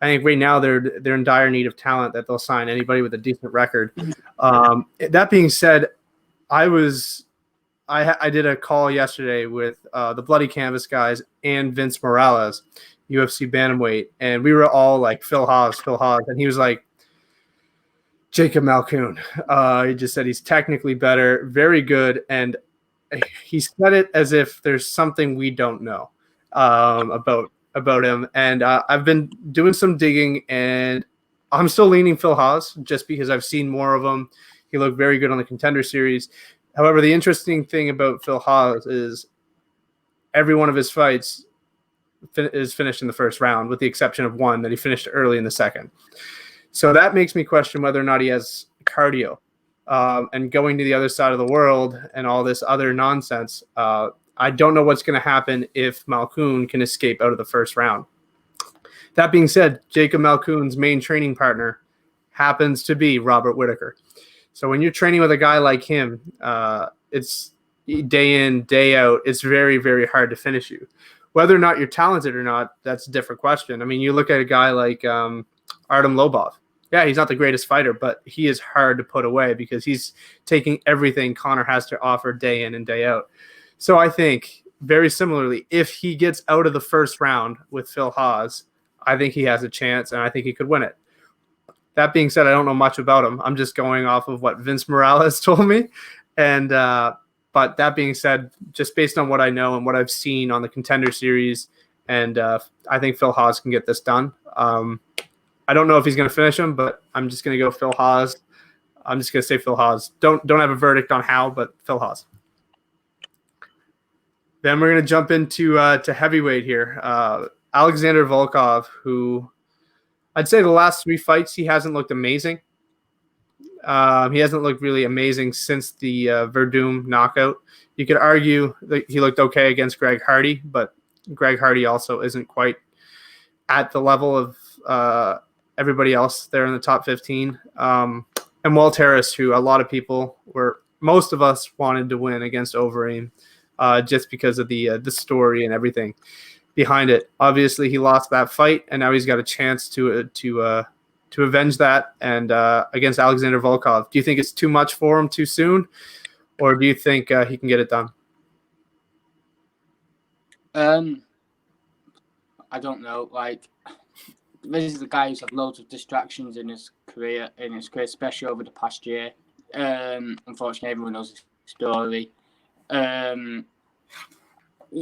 right now they're in dire need of talent that they'll sign anybody with a decent record. That being said, I did a call yesterday with the Bloody Canvas guys and Vince Morales, UFC Bantamweight, and we were all like Phil Hawes, and he was like Jacob Malkoun. He just said he's technically better, very good, and he said it as if there's something we don't know about him. And I've been doing some digging, and I'm still leaning Phil Hawes just because I've seen more of him. He looked very good on the Contender Series. However, the interesting thing about Phil Hawes is every one of his fights is finished in the first round, with the exception of one that he finished early in the second. So that makes me question whether or not he has cardio. And going to the other side of the world and all this other nonsense, I don't know what's going to happen if Malkoun can escape out of the first round. That being said, Jacob Malkoun's main training partner happens to be Robert Whittaker. So when you're training with a guy like him, it's day in, day out. It's very, very hard to finish you. Whether or not you're talented or not, that's a different question. I mean, you look at a guy like Artem Lobov. Yeah, he's not the greatest fighter, but he is hard to put away because he's taking everything Conor has to offer day in and day out. So I think, very similarly, if he gets out of the first round with Phil Hawes, I think he has a chance, and I think he could win it. That being said, I don't know much about him. I'm just going off of what Vince Morales told me. And but that being said, just based on what I know and what I've seen on the Contender Series, and I think Phil Hawes can get this done. I don't know if he's going to finish him, but I'm just going to go Phil Hawes. I'm just going to say Phil Hawes. Don't have a verdict on how, but Phil Hawes. Then we're going to jump into to heavyweight here. Alexander Volkov, who I'd say the last 3 fights he hasn't looked amazing. He hasn't looked really amazing since the Verdum knockout. You could argue that he looked okay against Greg Hardy, but Greg Hardy also isn't quite at the level of everybody else there in the top 15. And Walt Harris, who a lot of people most of us wanted to win against Overeem, just because of the story and everything behind it. Obviously, he lost that fight, and now he's got a chance to avenge that. And against Alexander Volkov, do you think it's too much for him too soon, or do you think he can get it done? I don't know. Like, this is the guy who's had loads of distractions in his career, especially over the past year. Unfortunately, everyone knows his story.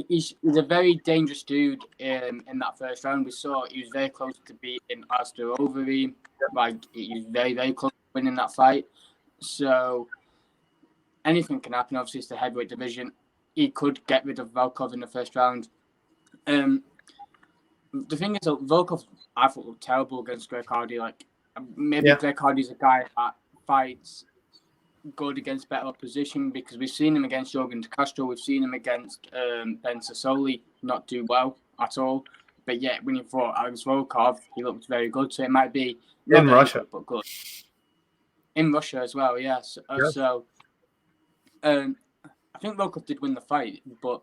He's a very dangerous dude in that first round. We saw he was very close to beating Alistair Overeem. Like, he was very, very close to winning that fight. So anything can happen. Obviously, it's the heavyweight division. He could get rid of Volkov in the first round. The thing is, Volkov, I thought, looked terrible against Greg Hardy. Like, maybe Greg Hardy's a guy that fights good against better opposition, because we've seen him against Jorgen De Castro, we've seen him against Ben Sassoli not do well at all. But yet, when he fought Alex Volkov, he looked very good. So it might be in Russia, good, but good in Russia as well. Yes. So I think Volkov did win the fight, but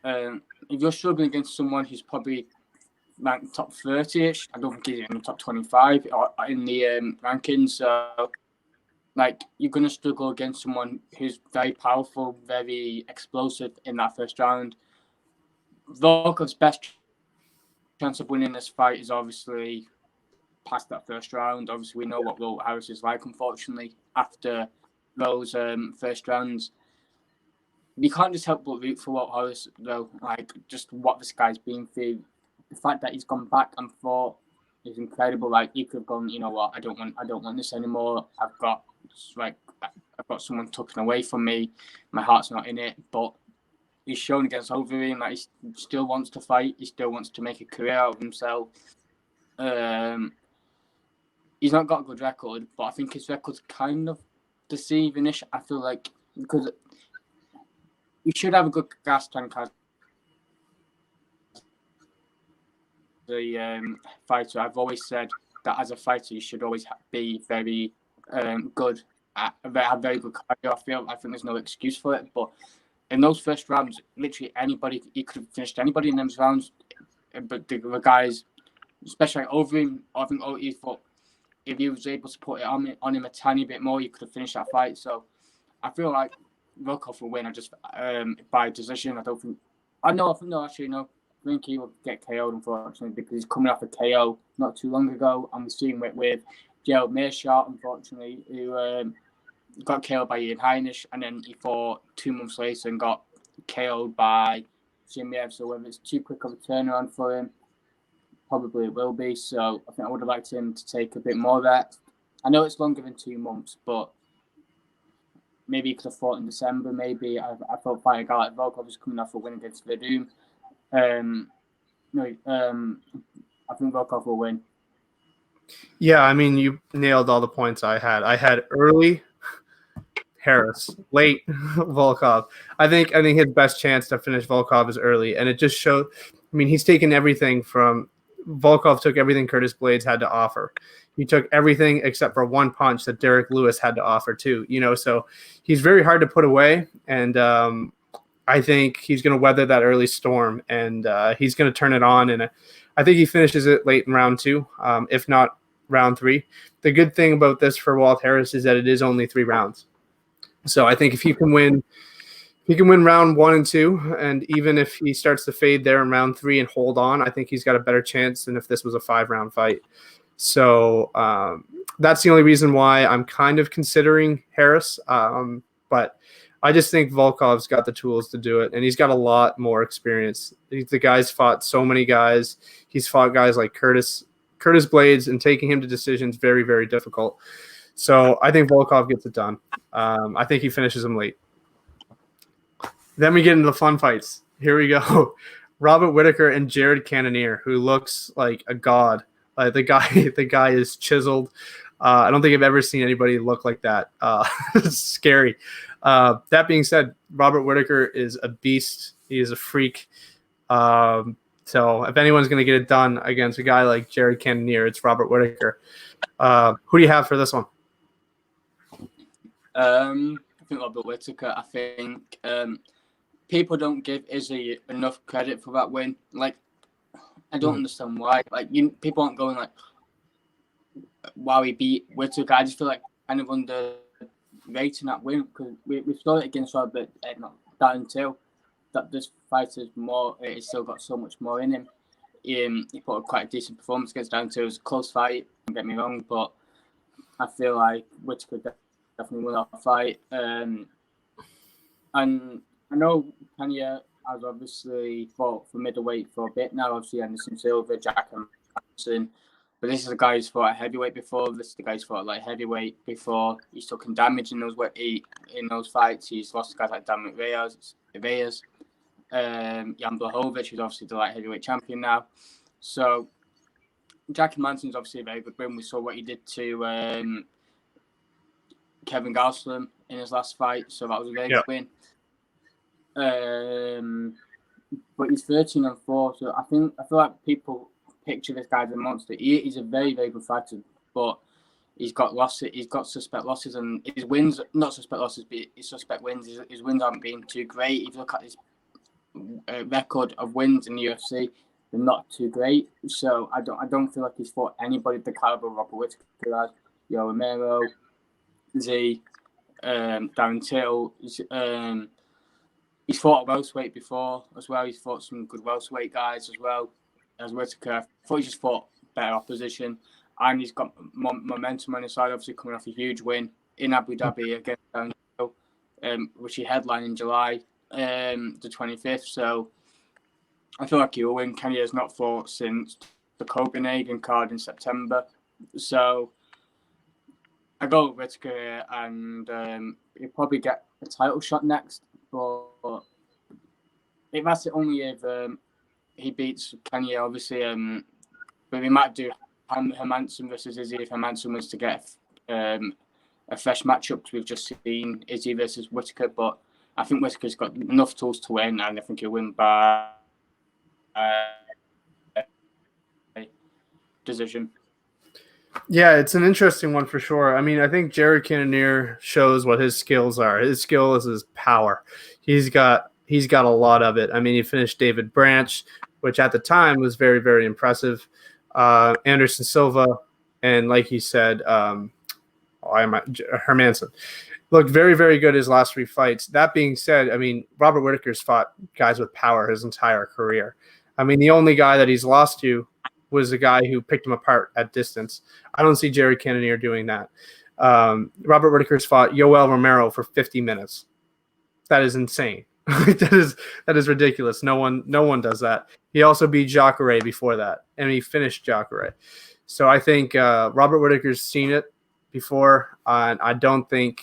if you're struggling against someone who's probably ranked top 30-ish, I don't think he's in the top 25 or in the rankings. So, like, you're going to struggle against someone who's very powerful, very explosive in that first round. Volkov's best chance of winning this fight is obviously past that first round. Obviously, we know what Walt Harris is like, unfortunately, after those first rounds. You can't just help but root for Walt Harris, though. Like, just what this guy's been through. The fact that he's gone back and fought is incredible. Like, he could have gone, you know what, I don't want this anymore. I've got someone taken away from me. My heart's not in it. But he's shown against Overeem that he still wants to fight. He still wants to make a career out of himself. He's not got a good record, but I think his record's kind of deceiving-ish. I feel like, because he should have a good gas tank as a fighter, I've always said that as a fighter, you should always be very good. Have very good cardio. I think there's no excuse for it. But in those first rounds, literally anybody, he could have finished anybody in those rounds. But the guys, especially over him, I think he thought if he was able to put it on him a tiny bit more, he could have finished that fight. So I feel like Volkov will win. I just by decision. I don't think. No. I think he will get KO'd, unfortunately, because he's coming off a KO not too long ago, and we've seen it with Gerald Meerschaert, unfortunately, who got KO'd by Ian Heinisch, and then he fought 2 months later and got KO'd by Chimaev. So whether it's too quick of a turnaround for him, probably it will be. So I think I would have liked him to take a bit more of that. I know it's longer than 2 months, but maybe he could have fought in December. Maybe I thought fighting a guy like Volkov was coming off a win against Verdum. I think Volkov will win. Yeah, I mean, you nailed all the points I had. I had early Harris, late Volkov. I think his best chance to finish Volkov is early, and it just showed. I mean, he's taken everything from Volkov took everything Curtis Blades had to offer. He took everything except for one punch that Derek Lewis had to offer too. So he's very hard to put away, and I think he's going to weather that early storm, and he's going to turn it on. And I think he finishes it late in round 2, if not round 3. The good thing about this for Walt Harris is that it is only 3 rounds. So I think if he can win round 1 and 2, and even if he starts to fade there in round 3 and hold on, I think he's got a better chance than if this was a 5-round fight. So that's the only reason why I'm kind of considering Harris. But I just think Volkov's got the tools to do it, and he's got a lot more experience. The guy's fought so many guys. He's fought guys like Curtis Blades, and taking him to decisions very, very difficult. So I think Volkov gets it done. I think he finishes him late. Then we get into the fun fights. Here we go. Robert Whittaker and Jared Cannonier, who looks like a god. The guy is chiseled. I don't think I've ever seen anybody look like that. It's scary. That being said, Robert Whittaker is a beast. He is a freak. So if anyone's going to get it done against a guy like Jared Cannonier, it's Robert Whittaker. Who do you have for this one? I think Robert Whittaker. I think people don't give Izzy enough credit for that win. Like, I don't understand why. Like, people aren't going like, wow, he beat Whittaker. I just feel like kind of underrating that win, because we saw it against Robert down too. That this fighter is more. He's still got so much more in him. He put a quite a decent performance against down too. It was a close fight. Don't get me wrong, but I feel like Whittaker definitely won that fight. And I know Kenya has obviously fought for middleweight for a bit now. Obviously, Anderson Silva, Jack and Anderson. But this is the guy who's fought at heavyweight before. This is the guy who's fought like heavyweight before. He's taken damage in those fights. He's lost to guys like Dan Reyes, Jan Blachowicz, who's obviously the light heavyweight champion now. So Jackie Manson's obviously a very good win. We saw what he did to Kevin Gastelum in his last fight, so that was a very good win. But he's 13-4, so I feel like people picture this guy as a monster. He's a very, very good fighter, but he's got losses. He's got suspect losses, and his wins, not suspect losses, but his suspect wins. His wins haven't been too great. If you look at his record of wins in the UFC, they're not too great. So I don't feel like he's fought anybody the caliber of Robert Whittaker has. Yo Romero, Z, Darren Till. He's fought at welterweight before as well. He's fought some good welterweight guys as well as Whittaker. I thought he just fought better opposition, and he's got momentum on his side. Obviously, coming off a huge win in Abu Dhabi against Darren Till, which he headlined in July the 25th. So I feel like he will win. Kenney has not fought since the Copenhagen card in September. So I go with Whittaker here, and he'll probably get a title shot next. But if that's it, only if he beats Kenney, obviously. But we might do Hermansson versus Izzy if Hermansson was to get a fresh matchup, because we've just seen Izzy versus Whittaker. But I think Whittaker's got enough tools to win, and I think he'll win by decision. Yeah, it's an interesting one for sure. I mean, I think Jared Cannonier shows what his skills are. His skill is his power. He's got a lot of it. I mean, he finished David Branch, which at the time was very, very impressive. Anderson Silva, and like he said, Hermanson looked very, very good his last 3 fights. That being said, I mean, Robert Whittaker's fought guys with power his entire career. I mean, the only guy that he's lost to was the guy who picked him apart at distance. I don't see Jared Cannonier doing that. Robert Whittaker's fought Yoel Romero for 50 minutes. That is insane. that is ridiculous. No one does that. He also beat Jacare before that, and he finished Jacare. So I think Robert Whittaker's seen it before, and I don't think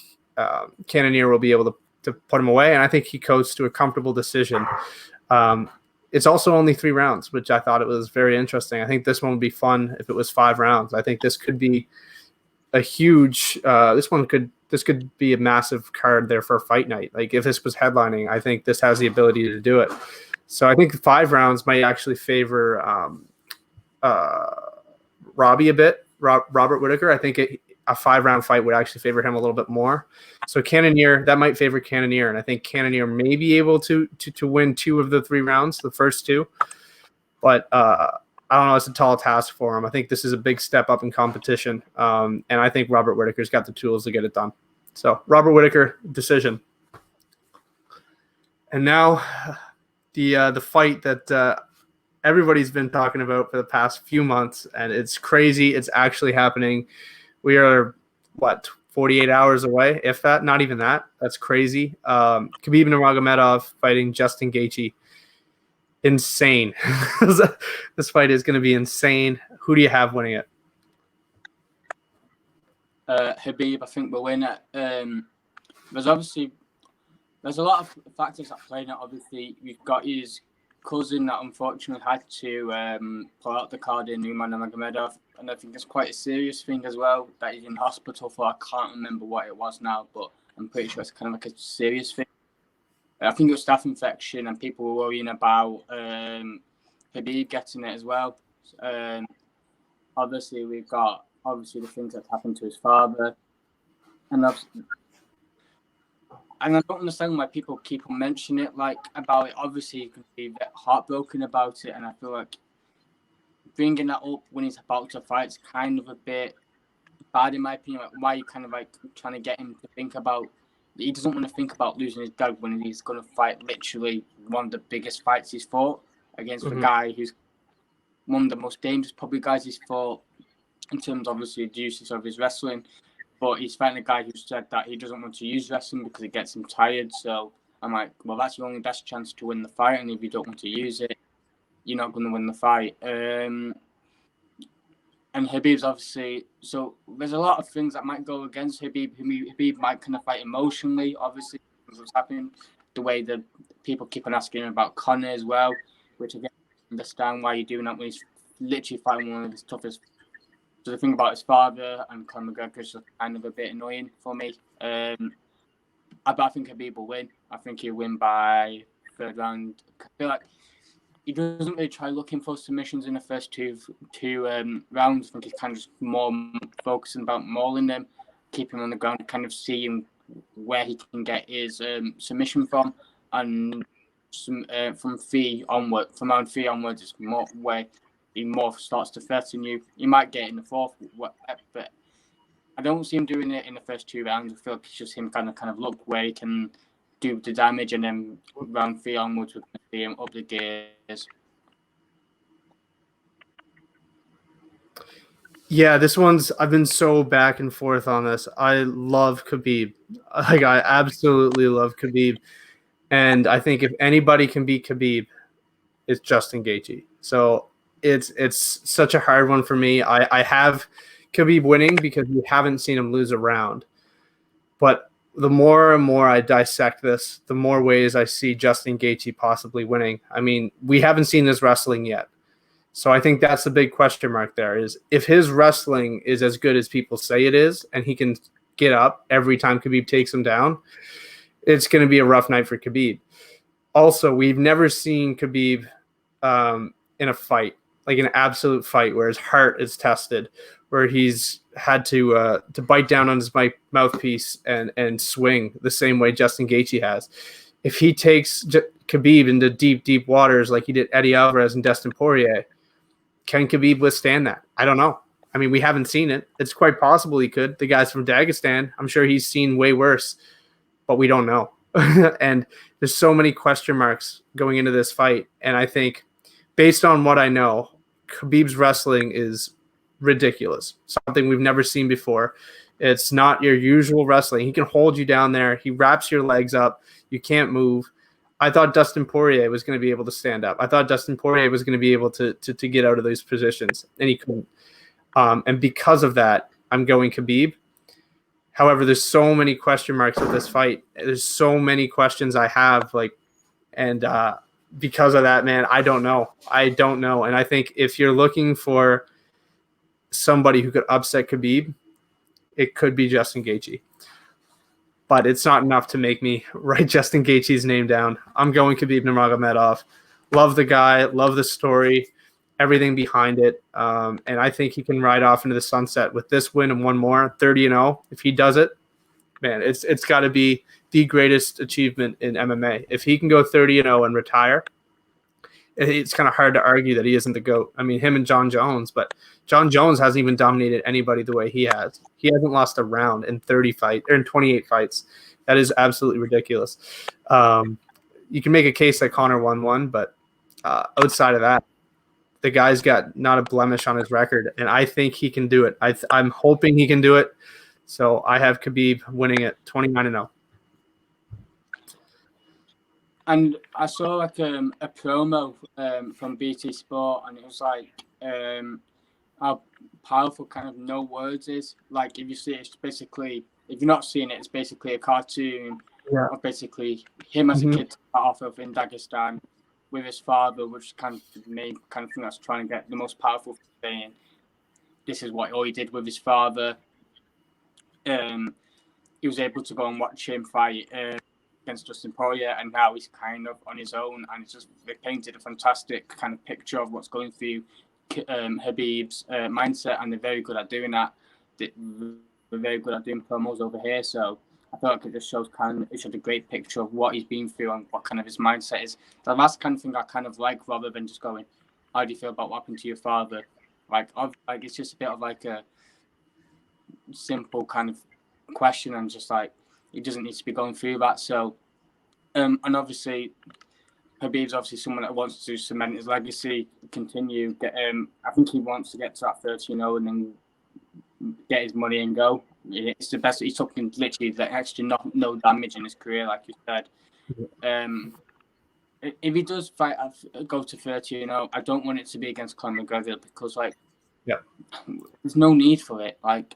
Cannonier will be able to put him away, and I think he coasts to a comfortable decision. It's also only 3 rounds, which I thought it was very interesting. I think this one would be fun if it was 5 rounds. I think this could be a huge this could be a massive card there for a fight night. Like if this was headlining, I think this has the ability to do it. So I think 5 rounds might actually favor Robbie a bit, Robert Whittaker. I think a 5-round fight would actually favor him a little bit more. So Cannonier, that might favor Cannonier, and I think Cannonier may be able to win 2 of the 3 rounds, the first 2. But I don't know, it's a tall task for him. I think this is a big step up in competition, and I think Robert Whittaker's got the tools to get it done. So Robert Whittaker, decision. And now the fight that everybody's been talking about for the past few months, and it's crazy. It's actually happening. We are, 48 hours away, if that, not even that. That's crazy. Khabib Nurmagomedov fighting Justin Gaethje. Insane. This fight is going to be insane. Who do you have winning it? Khabib, I think, will win it. There's a lot of factors that play in it. Obviously, we've got his cousin that unfortunately had to pull out the card in Nurmagomedov, and I think it's quite a serious thing as well that he's in hospital for. I can't remember what it was now, but I'm pretty sure it's kind of like a serious thing. I think it was staph infection, and people were worrying about Khabib getting it as well. Obviously, we've got the things that happened to his father, and I don't understand why people keep on mentioning it about it. Obviously, you can be a bit heartbroken about it, and I feel like bringing that up when he's about to fight is kind of a bit bad, in my opinion. Like, why are you kind of trying to get him to think about? He doesn't want to think about losing his dad when he's going to fight literally one of the biggest fights he's fought against a guy who's one of the most dangerous probably guys he's fought in terms, obviously, the uses of his wrestling. But he's fighting a guy who said that he doesn't want to use wrestling because it gets him tired. So I'm like, well, that's your only best chance to win the fight. And if you don't want to use it, you're not going to win the fight. And Khabib's obviously... So there's a lot of things that might go against Khabib. Khabib might kind of fight emotionally, obviously, because what's happening. The way that people keep on asking him about Conor as well, which again, I understand why you're doing that when he's literally fighting one of his toughest. So the thing about his father and Conor McGregor is just kind of a bit annoying for me. But I think Khabib will win. I think he'll win by 3rd round. I feel like he doesn't really try looking for submissions in the first two rounds. I think he's kind of just more focusing about mauling them, keeping him on the ground, kind of seeing where he can get his submission from. And from round 3 onwards, it's more where he more starts to threaten you. You might get in the 4th, but I don't see him doing it in the first 2 rounds. I feel like it's just him kind of look where he can do the damage, and then round 3 onwards, we're going to see him up the gears. Yeah, this one's... I've been so back and forth on this. I love Khabib. I absolutely love Khabib. And I think if anybody can beat Khabib, it's Justin Gaethje. So it's such a hard one for me. I have Khabib winning because we haven't seen him lose a round. But the more and more I dissect this, the more ways I see Justin Gaethje possibly winning. I mean, we haven't seen his wrestling yet. So I think that's the big question mark there, is if his wrestling is as good as people say it is, and he can get up every time Khabib takes him down, it's going to be a rough night for Khabib. Also, we've never seen Khabib in a fight like an absolute fight where his heart is tested, where he's had to bite down on his mouthpiece and swing the same way Justin Gaethje has. If he takes Khabib into deep, deep waters like he did Eddie Alvarez and Dustin Poirier, can Khabib withstand that? I don't know. I mean, we haven't seen it. It's quite possible he could. The guy's from Dagestan. I'm sure he's seen way worse, but we don't know. And there's so many question marks going into this fight. And I think based on what I know, Khabib's wrestling is ridiculous. Something we've never seen before. It's not your usual wrestling. He can hold you down there. He wraps your legs up. You can't move. I thought Dustin Poirier was going to be able to stand up. I thought Dustin Poirier was going to be able to get out of those positions, and he couldn't. And because of that, I'm going Khabib. However, there's so many question marks with this fight. There's so many questions I have, and because of that, man, I don't know. And I think if you're looking for somebody who could upset Khabib, it could be Justin Gaethje. But it's not enough to make me write Justin Gaethje's name down. I'm going Khabib Nurmagomedov. Love the guy, love the story, everything behind it. And I think he can ride off into the sunset with this win and one more, 30-0. If he does it, man, it's got to be the greatest achievement in MMA. If he can go 30-0 and retire, it's kind of hard to argue that he isn't the GOAT. I mean, him and John Jones, but John Jones hasn't even dominated anybody the way he has. He hasn't lost a round in 28 fights. That is absolutely ridiculous. You can make a case that Conor won one, but outside of that, the guy's got not a blemish on his record, and I think he can do it. I'm hoping he can do it. So I have Khabib winning it 29-0. And I saw like a promo from BT Sport, and it was like how powerful kind of no words is. Like if you see it, it's basically, if you're not seeing it, it's basically a cartoon of basically him as a kid off of in Dagestan with his father, which is kind of the main kind of thing that's trying to get the most powerful thing. This is what all he did with his father. He was able to go and watch him fight against Dustin Poirier, and now he's kind of on his own, and they painted a fantastic kind of picture of what's going through Khabib's mindset, and they're very good at doing that. They're very good at doing promos over here, so I feel like it just shows it showed a great picture of what he's been through and what kind of his mindset is. So that's the kind of thing I kind of like, rather than just going, how do you feel about what happened to your father? Like it's just a bit of like a simple kind of question, and just like, he doesn't need to be going through that. So, and obviously, Khabib's obviously someone that wants to cement his legacy, continue. I think he wants to get to that 30-0 and then get his money and go. It's the best. He's talking literally the extra no damage in his career, like you said. If he does go to 30-0, I don't want it to be against Conor McGregor, because there's no need for it. Like,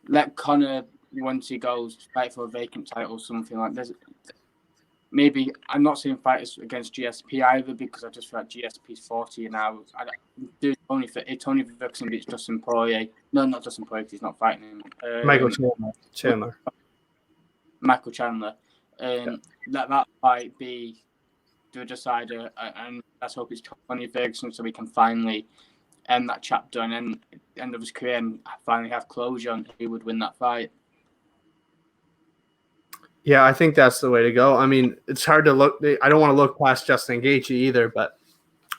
let Conor, once he goes, fight for a vacant title or something like this. Maybe I'm not saying fighters against GSP either, because I just feel like GSP's 40 now. It's only Ferguson beats Dustin Poirier. No, not Dustin Poirier, because he's not fighting him. Michael Chandler. Michael Chandler. Let that fight be the decider, and let's hope it's Tony Ferguson, so we can finally end that chapter and end of his career and finally have closure on who would win that fight. Yeah, I think that's the way to go. I mean, it's hard to look. I don't want to look past Justin Gaethje either, but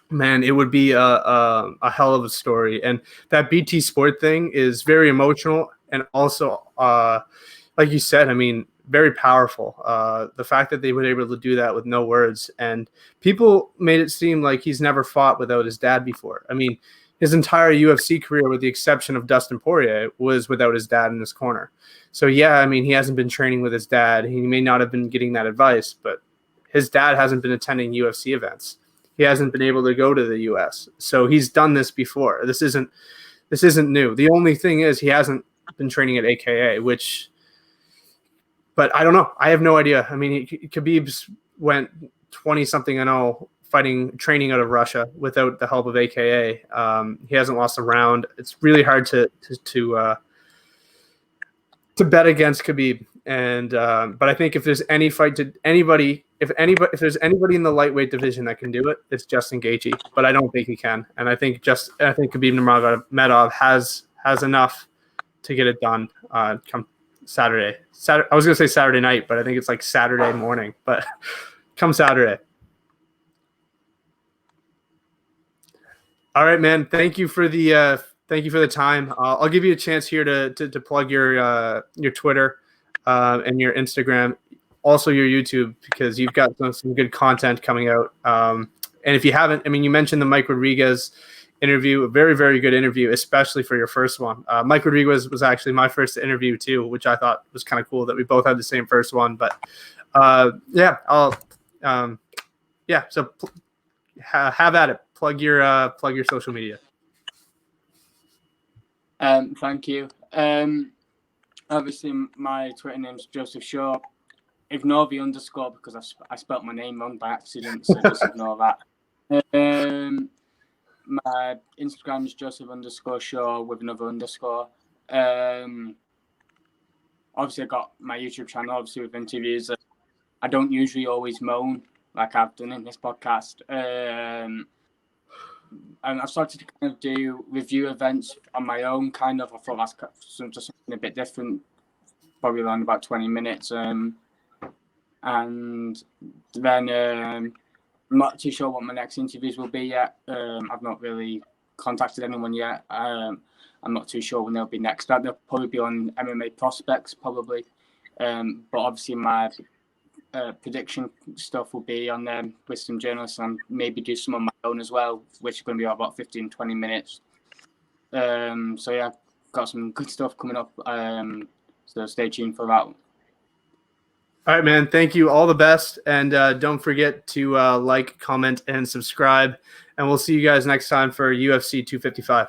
man, it would be a hell of a story. And that BT Sport thing is very emotional, and also, like you said, I mean, very powerful. The fact that they were able to do that with no words, and people made it seem like he's never fought without his dad before. I mean, his entire UFC career, with the exception of Dustin Poirier, was without his dad in his corner. So, yeah, I mean, he hasn't been training with his dad. He may not have been getting that advice, but his dad hasn't been attending UFC events. He hasn't been able to go to the US. So he's done this before. This isn't new. The only thing is he hasn't been training at AKA, but I don't know. I have no idea. I mean, Khabib's went 20-something-0 training out of Russia without the help of AKA. He hasn't lost a round. It's really hard to bet against Khabib. And but I think if there's any fight to anybody, if there's anybody in the lightweight division that can do it, it's Justin Gaethje. But I don't think he can. And I think Khabib Nurmagomedov has enough to get it done come Saturday. I was gonna say Saturday night, but I think it's like Saturday morning. But come Saturday. All right, man. Thank you for the time. I'll give you a chance here to plug your Twitter and your Instagram, also your YouTube, because you've got some good content coming out. And if you haven't, I mean, you mentioned the Mike Rodriguez interview, a very, very good interview, especially for your first one. Mike Rodriguez was actually my first interview too, which I thought was kind of cool that we both had the same first one. But so have at it. Plug your social media. Thank you. Obviously, my Twitter name's Joseph Shaw. Ignore the underscore because I spelt my name wrong by accident, so just ignore that. My Instagram is Joseph_Shaw with another underscore. Obviously, I got my YouTube channel, obviously, with interviews. I don't usually always moan like I've done in this podcast. And I've started to kind of do review events on my own, kind of. I thought that's just something a bit different, probably around about 20 minutes. And then I'm not too sure what my next interviews will be yet. I've not really contacted anyone yet. I'm not too sure when they'll be next. They'll probably be on MMA Prospects, probably. But obviously my prediction stuff will be on there with some journalists, and maybe do some on my own as well, which is going to be about 15-20 minutes. So yeah, got some good stuff coming up. So stay tuned for that one. All right, man. Thank you. All the best. And don't forget to like, comment, and subscribe. And we'll see you guys next time for UFC 255.